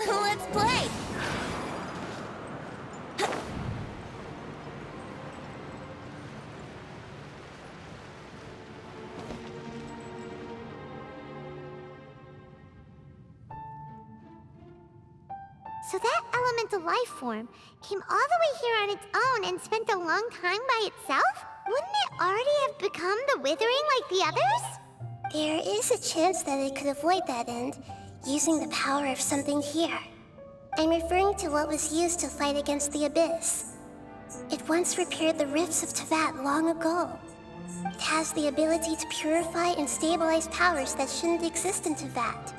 Let's play! So that elemental life form came all the way here on its own and spent a long time by itself? Wouldn't it already have become the Withering like the others? There is a chance that it could avoid that end, using the power of something here. I'm referring to what was used to fight against the Abyss. It once repaired the rifts of Tevat long ago. It has the ability to purify and stabilize powers that shouldn't exist in Tevat.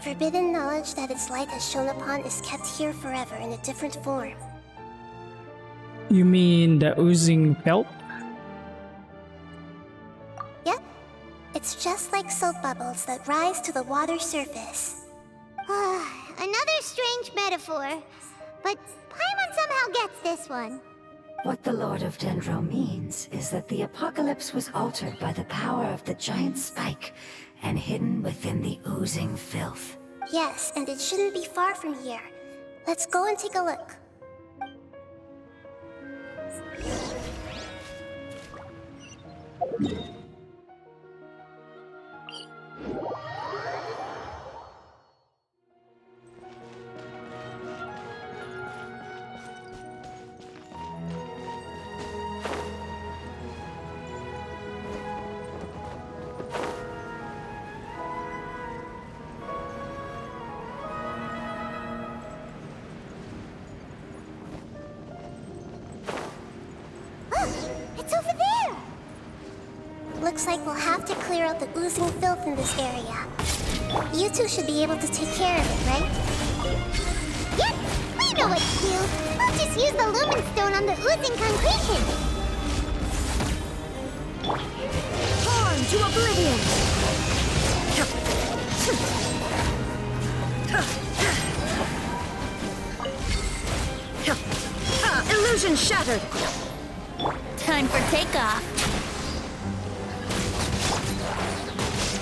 Forbidden knowledge that its light has shone upon is kept here forever in a different form. You mean the oozing pelt? Yep. It's just like soap bubbles that rise to the water surface. Another strange metaphor. But Paimon somehow gets this one. What the Lord of Dendro means is that the apocalypse was altered by the power of the giant spike and hidden within the oozing filth. Yes, and it shouldn't be far from here. Let's go and take a look. It's over there! Looks like we'll have to clear out the oozing filth in this area. You two should be able to take care of it, right? Yep, we know what to do. I'll just use the lumen stone on the oozing concretion. Torn to oblivion! Illusion shattered! Time for takeoff.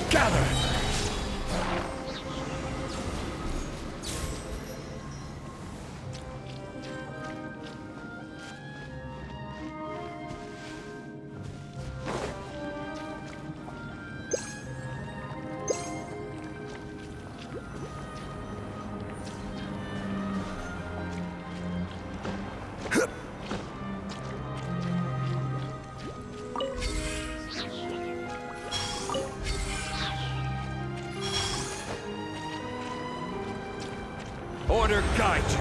Gather! Order guide you.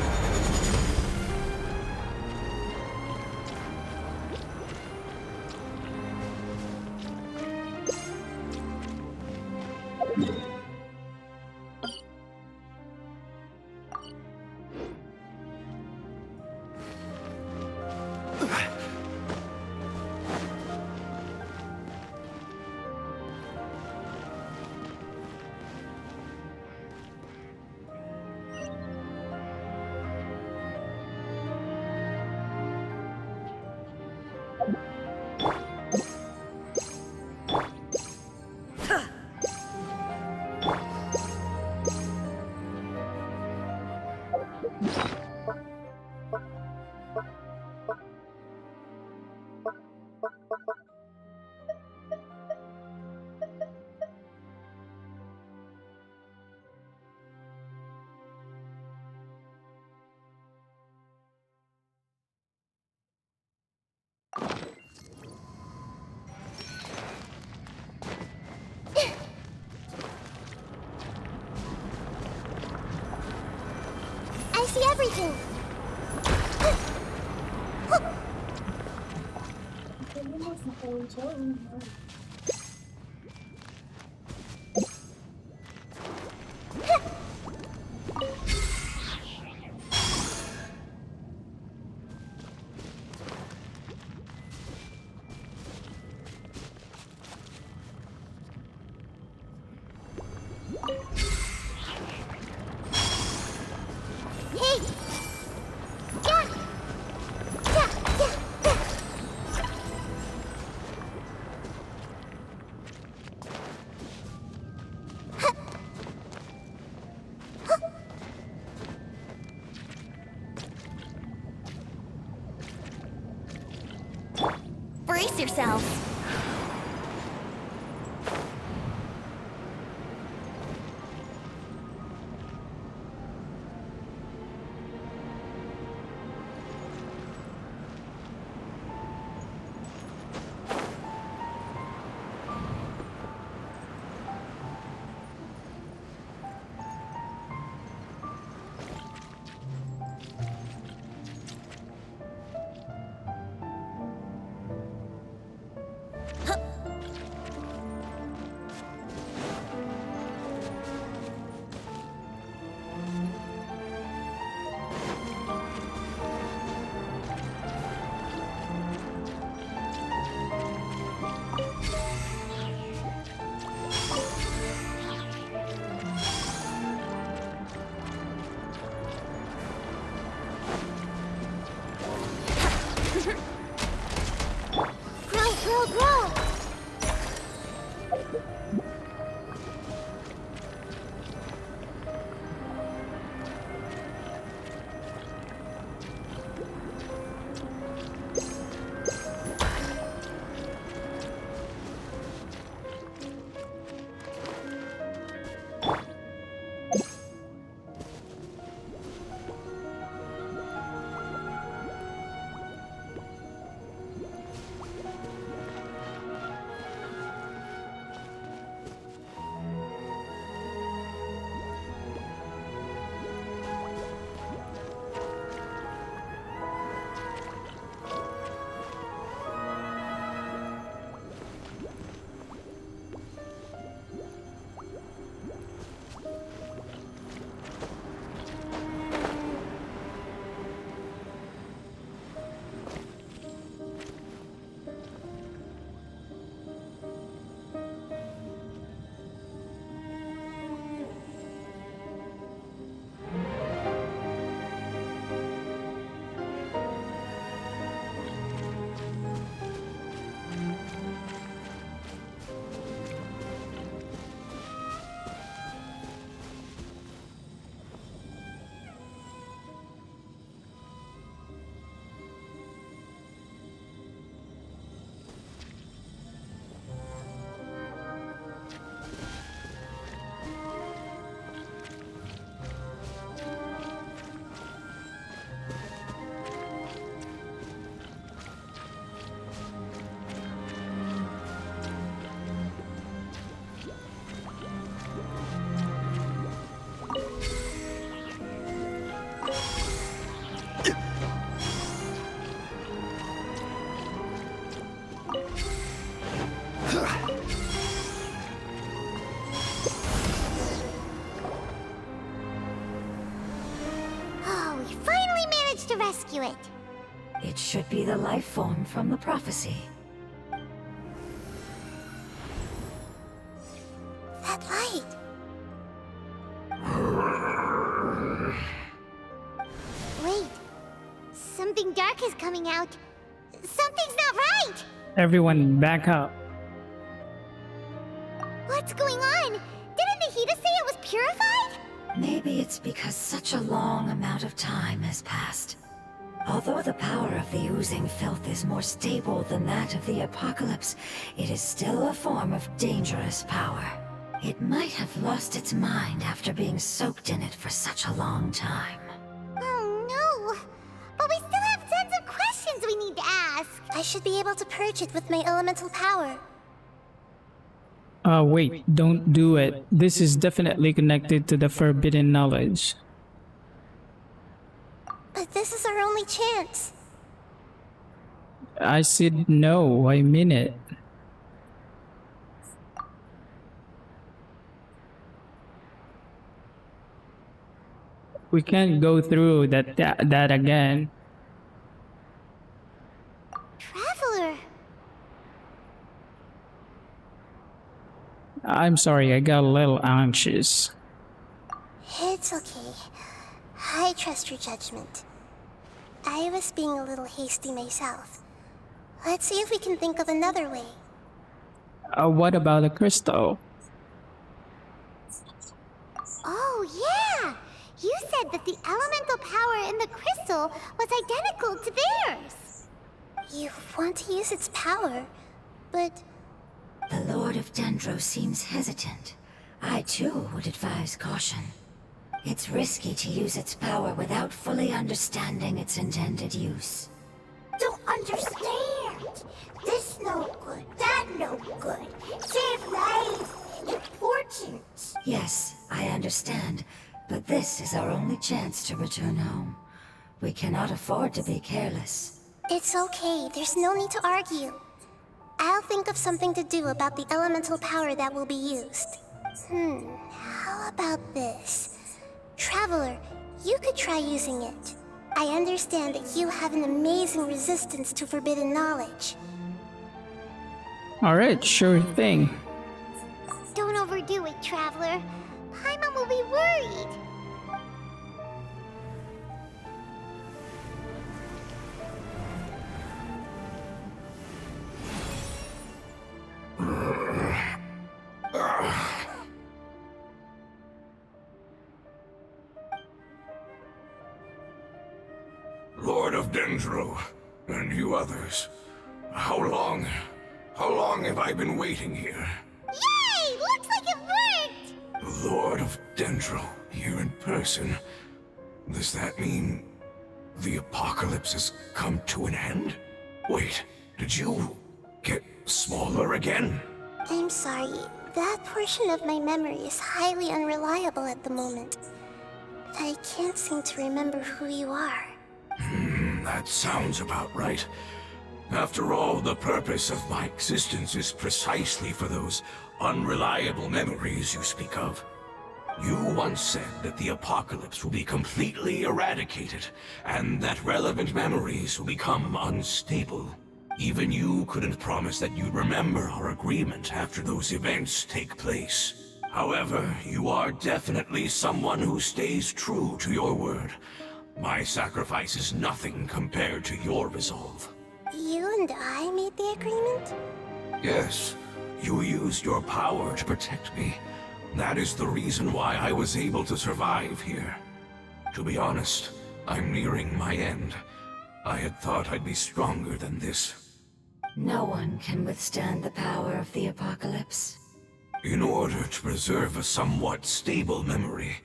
I see everything. Hey! Yeah! Yeah! Yeah! Yeah! Brace yourselves. rescue it? It should be the life form from the prophecy. That light. Wait. Something dark is coming out. Something's not right! Everyone back up. What's going on? Didn't Nahida say it was purified? Maybe it's because such a long amount of time has passed. Although the power of the oozing filth is more stable than that of the apocalypse, it is still a form of dangerous power. It might have lost its mind after being soaked in it for such a long time. Oh no! But we still have tons of questions we need to ask! I should be able to purge it with my elemental power. Wait, don't do it. This is definitely connected to the forbidden knowledge. But this is our only chance. I said no, I mean it. We can't go through that again. Traveler! I'm sorry, I got a little anxious. It's okay. I trust your judgment. I was being a little hasty myself. Let's see if we can think of another way. What about a crystal? Oh yeah! You said that the elemental power in the crystal was identical to theirs! You want to use its power, but The Lord of Dendro seems hesitant. I too would advise caution. It's risky to use its power without fully understanding its intended use. Don't understand! This no good, that no good. Save lives! Important! Yes, I understand, but this is our only chance to return home. We cannot afford to be careless. it's okay. There's no need to argue. I'll think of something to do about the elemental power that will be used. How about this? Traveler, you could try using it. I understand that you have an amazing resistance to forbidden knowledge. Alright, sure thing. Don't overdo it, Traveler. Paimon will be worried. Lord of Dendro, and you others. How long have I been waiting here? Yay! Looks like it worked! Lord of Dendro, here in person. Does that mean the apocalypse has come to an end? Wait, did you get smaller again? I'm sorry. That portion of my memory is highly unreliable at the moment. I can't seem to remember who you are. That sounds about right. After all, the purpose of my existence is precisely for those unreliable memories you speak of. You once said that the apocalypse will be completely eradicated, and that relevant memories will become unstable. Even you couldn't promise that you'd remember our agreement after those events take place. However, you are definitely someone who stays true to your word. My sacrifice is nothing compared to your resolve. You and I made the agreement? Yes, you used your power to protect me. That is the reason why I was able to survive here. To be honest, I'm nearing my end. I had thought I'd be stronger than this. No one can withstand the power of the apocalypse. In order to preserve a somewhat stable memory,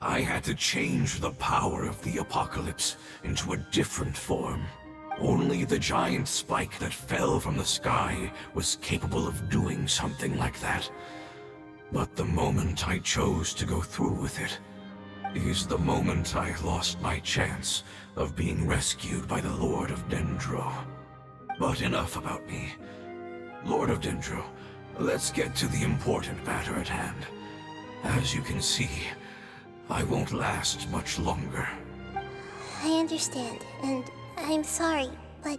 I had to change the power of the apocalypse into a different form. Only the giant spike that fell from the sky was capable of doing something like that. But the moment I chose to go through with it is the moment I lost my chance of being rescued by the Lord of Dendro. But enough about me. Lord of Dendro, let's get to the important matter at hand. As you can see, I won't last much longer. I understand, and I'm sorry, but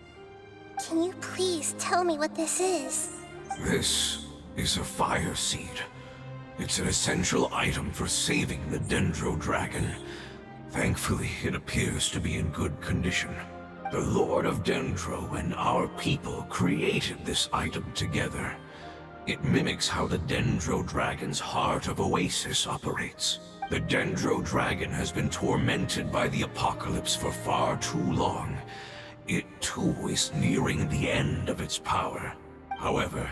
can you please tell me what this is? This is a fire seed. It's an essential item for saving the Dendro Dragon. Thankfully, it appears to be in good condition. The Lord of Dendro and our people created this item together. It mimics how the Dendro Dragon's Heart of Oasis operates. The Dendro Dragon has been tormented by the apocalypse for far too long. It too is nearing the end of its power. However,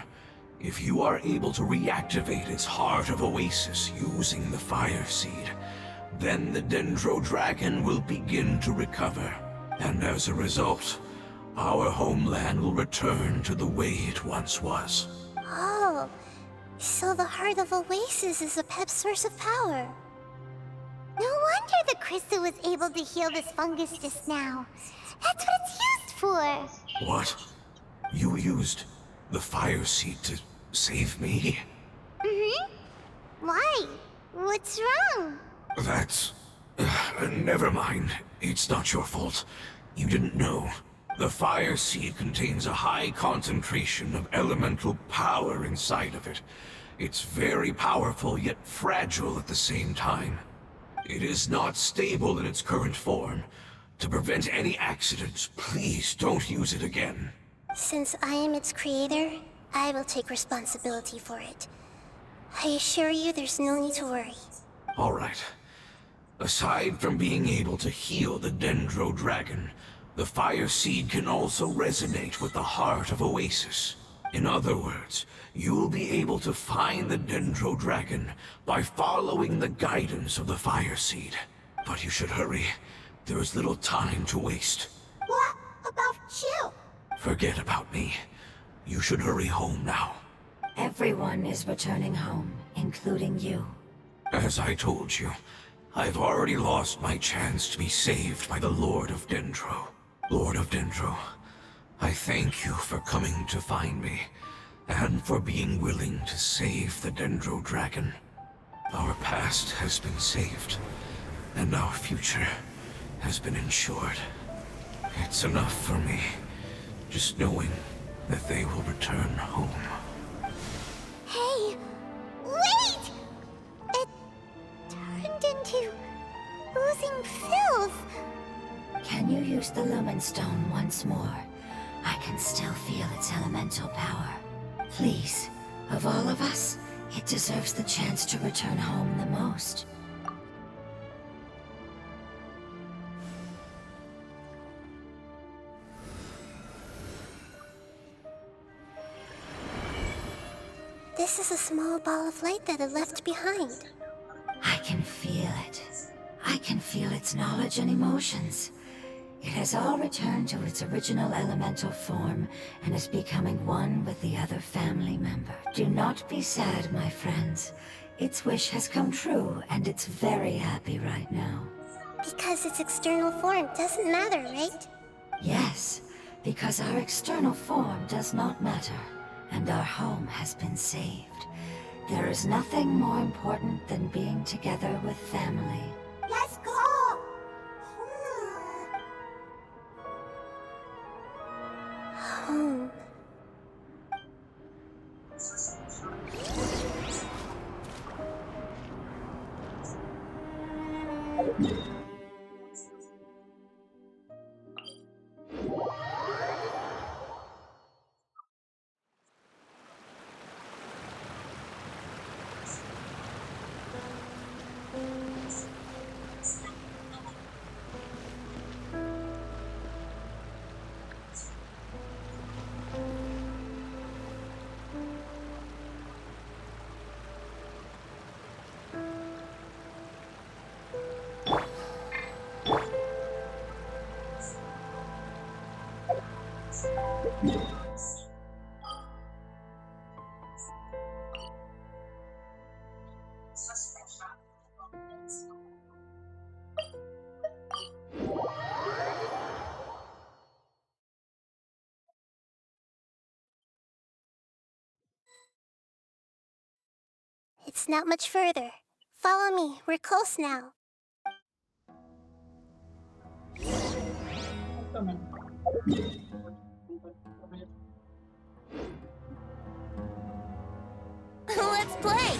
if you are able to reactivate its Heart of Oasis using the Fire Seed, then the Dendro Dragon will begin to recover. And as a result, our homeland will return to the way it once was. Oh, so the Heart of Oasis is a pep source of power. No wonder the crystal was able to heal this fungus just now. That's what it's used for. What? You used the Fire Seed to save me? Mm-hmm. Why? What's wrong? That's... never mind. It's not your fault. You didn't know. The Fire Seed contains a high concentration of elemental power inside of it. It's very powerful, yet fragile at the same time. It is not stable in its current form. To prevent any accidents, please don't use it again. Since I am its creator, I will take responsibility for it. I assure you there's no need to worry. All right. Aside from being able to heal the Dendro Dragon, the Fire Seed can also resonate with the Heart of Oasis. In other words, you'll be able to find the Dendro Dragon by following the guidance of the Fire Seed. But you should hurry. There is little time to waste. What about you? Forget about me. You should hurry home now. Everyone is returning home, including you. As I told you, I've already lost my chance to be saved by the Lord of Dendro. Lord of Dendro, I thank you for coming to find me, and for being willing to save the Dendro Dragon. Our past has been saved, and our future has been ensured. It's enough for me, just knowing that they will return home. Hey, wait! It turned into oozing filth. Can you use the Lumen Stone once more? I can still feel its elemental power. Please, of all of us, it deserves the chance to return home the most. This is a small ball of light that it left behind. I can feel it. I can feel its knowledge and emotions. It has all returned to its original elemental form and is becoming one with the other family member. Do not be sad, my friends. Its wish has come true, and it's very happy right now. Because its external form doesn't matter, right? Yes, because our external form does not matter, and our home has been saved. There is nothing more important than being together with family. Let's go! Home. It's not much further. Follow me, we're close now. Let's play!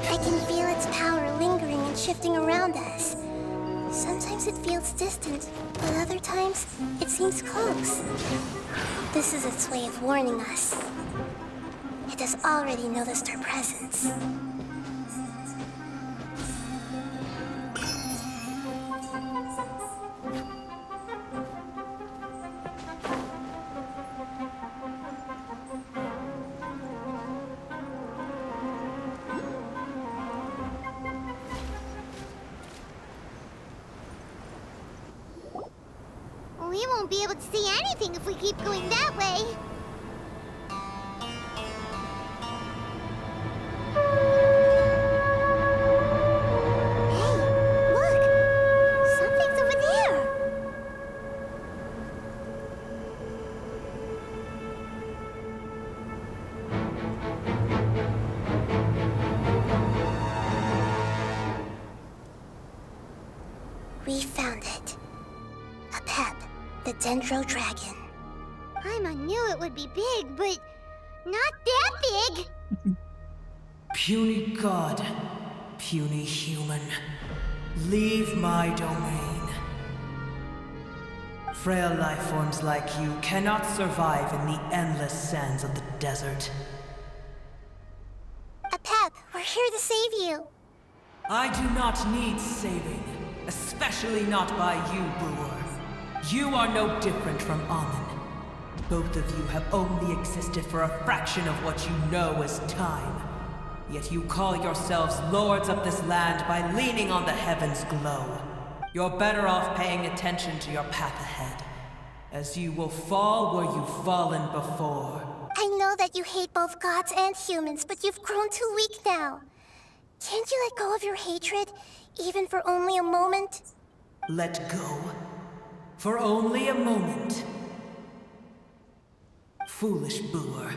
I can feel its power lingering and shifting around us. Sometimes it feels distant, but other times it seems close. This is its way of warning us. It has already noticed our presence. We won't be able to see anything if we keep going that way. Hey, look! Something's over there! We found it. A pep, the Dendro Dragon. Paimon knew it would be big, but not that big! Puny god, puny human, leave my domain. Frail life forms like you cannot survive in the endless sands of the desert. A pep, we're here to save you. I do not need saving, especially not by you, Brewer. You are no different from Amun. Both of you have only existed for a fraction of what you know as time. Yet you call yourselves lords of this land by leaning on the heavens' glow. You're better off paying attention to your path ahead, as you will fall where you've fallen before. I know that you hate both gods and humans, but you've grown too weak now. Can't you let go of your hatred, even for only a moment? Let go? For only a moment? Foolish Brewer.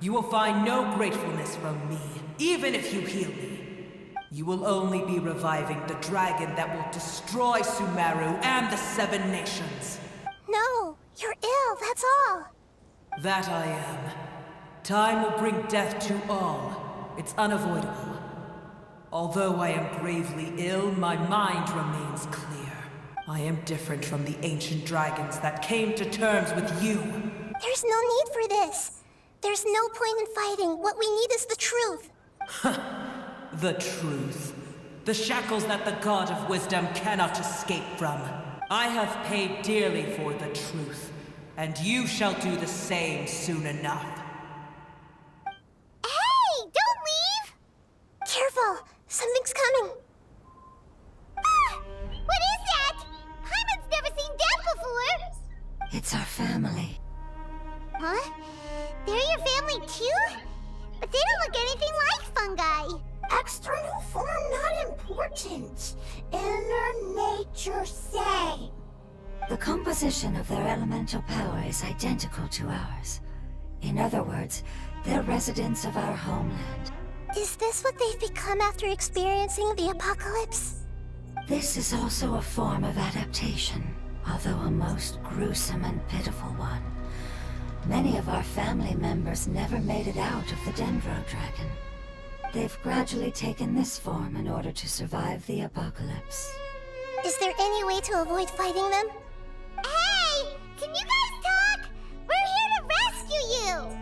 You will find no gratefulness from me, even if you heal me. You will only be reviving the dragon that will destroy Sumeru and the Seven Nations. No, you're ill, that's all. That I am. Time will bring death to all. It's unavoidable. Although I am gravely ill, my mind remains clear. I am different from the ancient dragons that came to terms with you. There's no need for this. There's no point in fighting. What we need is the truth. The truth. The shackles that the God of Wisdom cannot escape from. I have paid dearly for the truth, and you shall do the same soon enough. Hey! Don't leave! Careful! Something's coming! Ah! What is that? Paimon's never seen that before! It's our family. Huh? They're your family too? But they don't look anything like fungi. External form not important. Inner nature same. The composition of their elemental power is identical to ours. In other words, they're residents of our homeland. Is this what they've become after experiencing the apocalypse? This is also a form of adaptation, although a most gruesome and pitiful one. Many of our family members never made it out of the Dendro Dragon. They've gradually taken this form in order to survive the apocalypse. Is there any way to avoid fighting them? Hey! Can you guys talk? We're here to rescue you!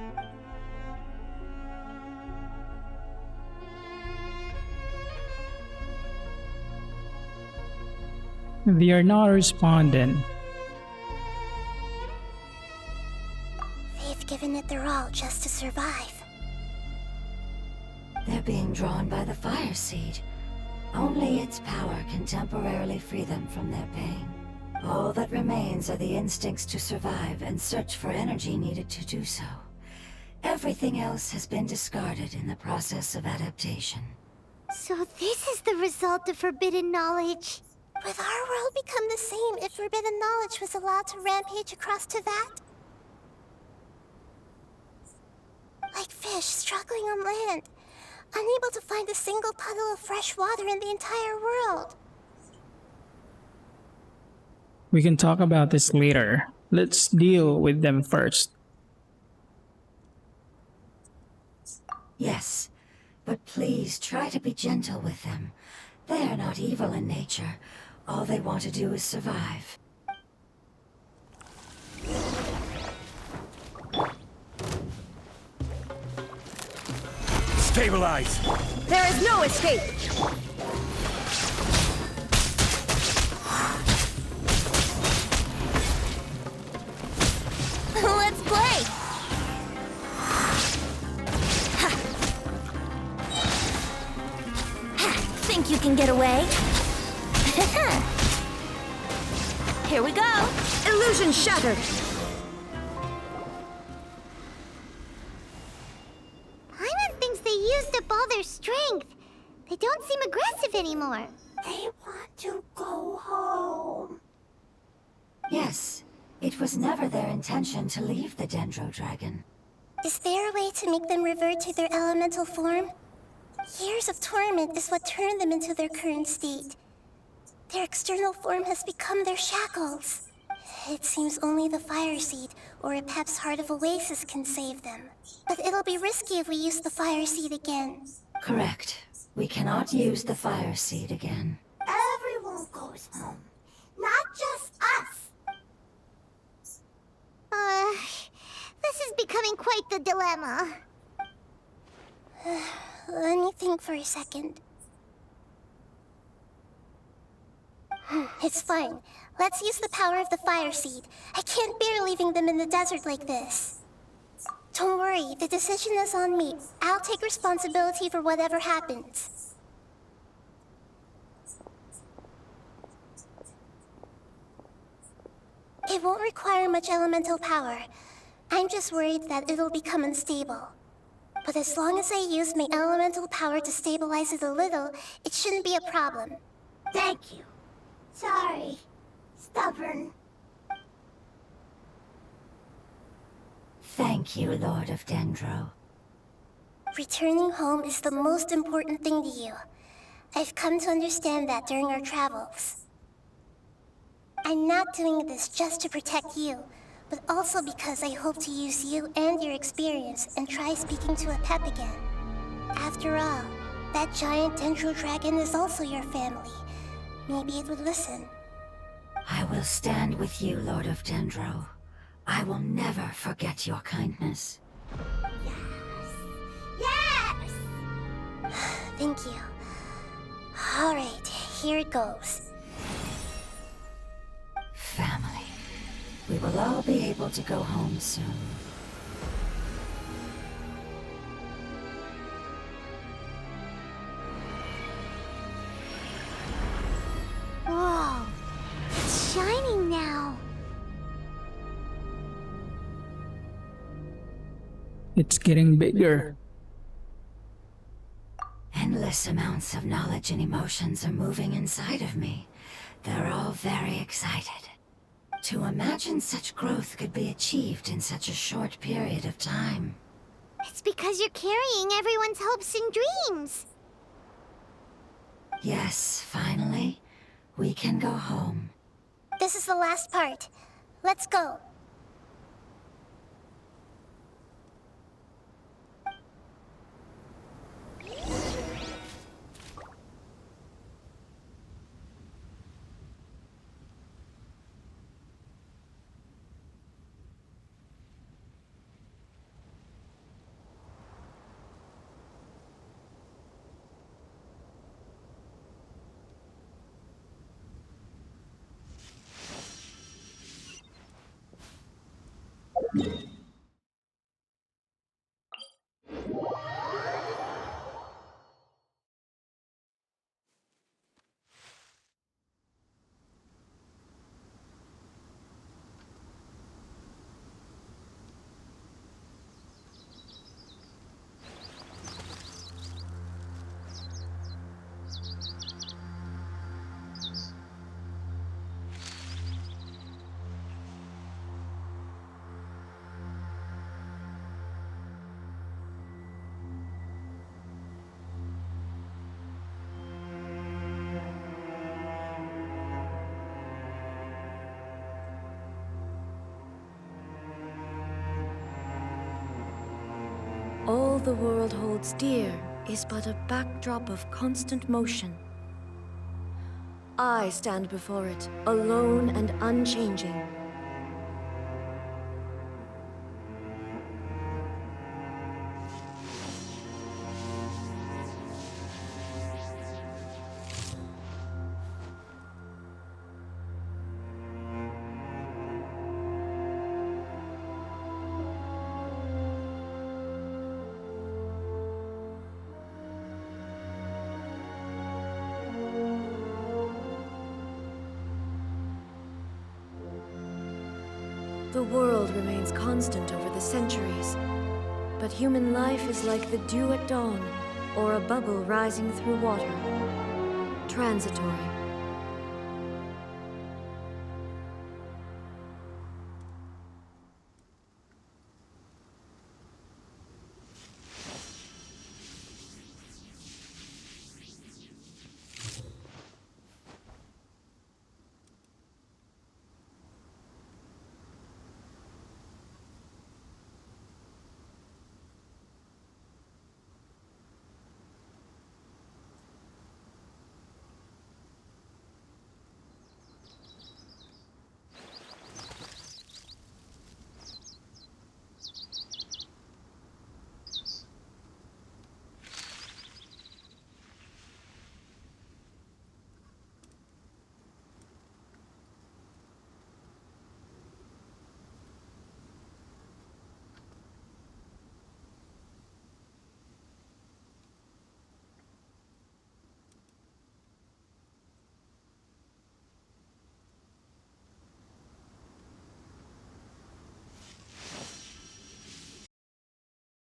They are not responding. They've given it their all just to survive. They're being drawn by the fire seed. Only its power can temporarily free them from their pain. All that remains are the instincts to survive and search for energy needed to do so. Everything else has been discarded in the process of adaptation. So this is the result of forbidden knowledge. Would our world become the same if forbidden knowledge was allowed to rampage across to that? Like fish struggling on land, unable to find a single puddle of fresh water in the entire world. We can talk about this later. Let's deal with them first. Yes, but please try to be gentle with them. They are not evil in nature. All they want to do is survive. Stabilize! There is no escape! Let's play! Think you can get away? Here we go! Illusion shattered! Paimon thinks they used up all their strength. They don't seem aggressive anymore. They want to go home. Yes, it was never their intention to leave the Dendro Dragon. Is there a way to make them revert to their elemental form? Years of torment is what turned them into their current state. Their external form has become their shackles. It seems only the Fire Seed or Epep's Heart of Oasis can save them. But it'll be risky if we use the Fire Seed again. Correct. We cannot use the Fire Seed again. Everyone goes home, not just us. This is becoming quite the dilemma. Let me think for a second. It's fine. Let's use the power of the Fire Seed. I can't bear leaving them in the desert like this. Don't worry, the decision is on me. I'll take responsibility for whatever happens. It won't require much elemental power. I'm just worried that it'll become unstable. But as long as I use my elemental power to stabilize it a little, it shouldn't be a problem. Thank you. Sorry. Stubborn. Thank you, Lord of Dendro. Returning home is the most important thing to you. I've come to understand that during our travels. I'm not doing this just to protect you, but also because I hope to use you and your experience and try speaking to Epep again. After all, that giant Dendro Dragon is also your family. Maybe it would listen. I will stand with you, Lord of Dendro. I will never forget your kindness. Yes! Thank you. All right, here it goes. Family. We will all be able to go home soon. Whoa. It's shining now. It's getting bigger. Endless amounts of knowledge and emotions are moving inside of me. They're all very excited. To imagine such growth could be achieved in such a short period of time. It's because you're carrying everyone's hopes and dreams. Yes, finally, we can go home. This is the last part. Let's go. All the world holds dear is but a backdrop of constant motion. I stand before it, alone and unchanging. The world remains constant over the centuries, but human life is like the dew at dawn, or a bubble rising through water. Transitory,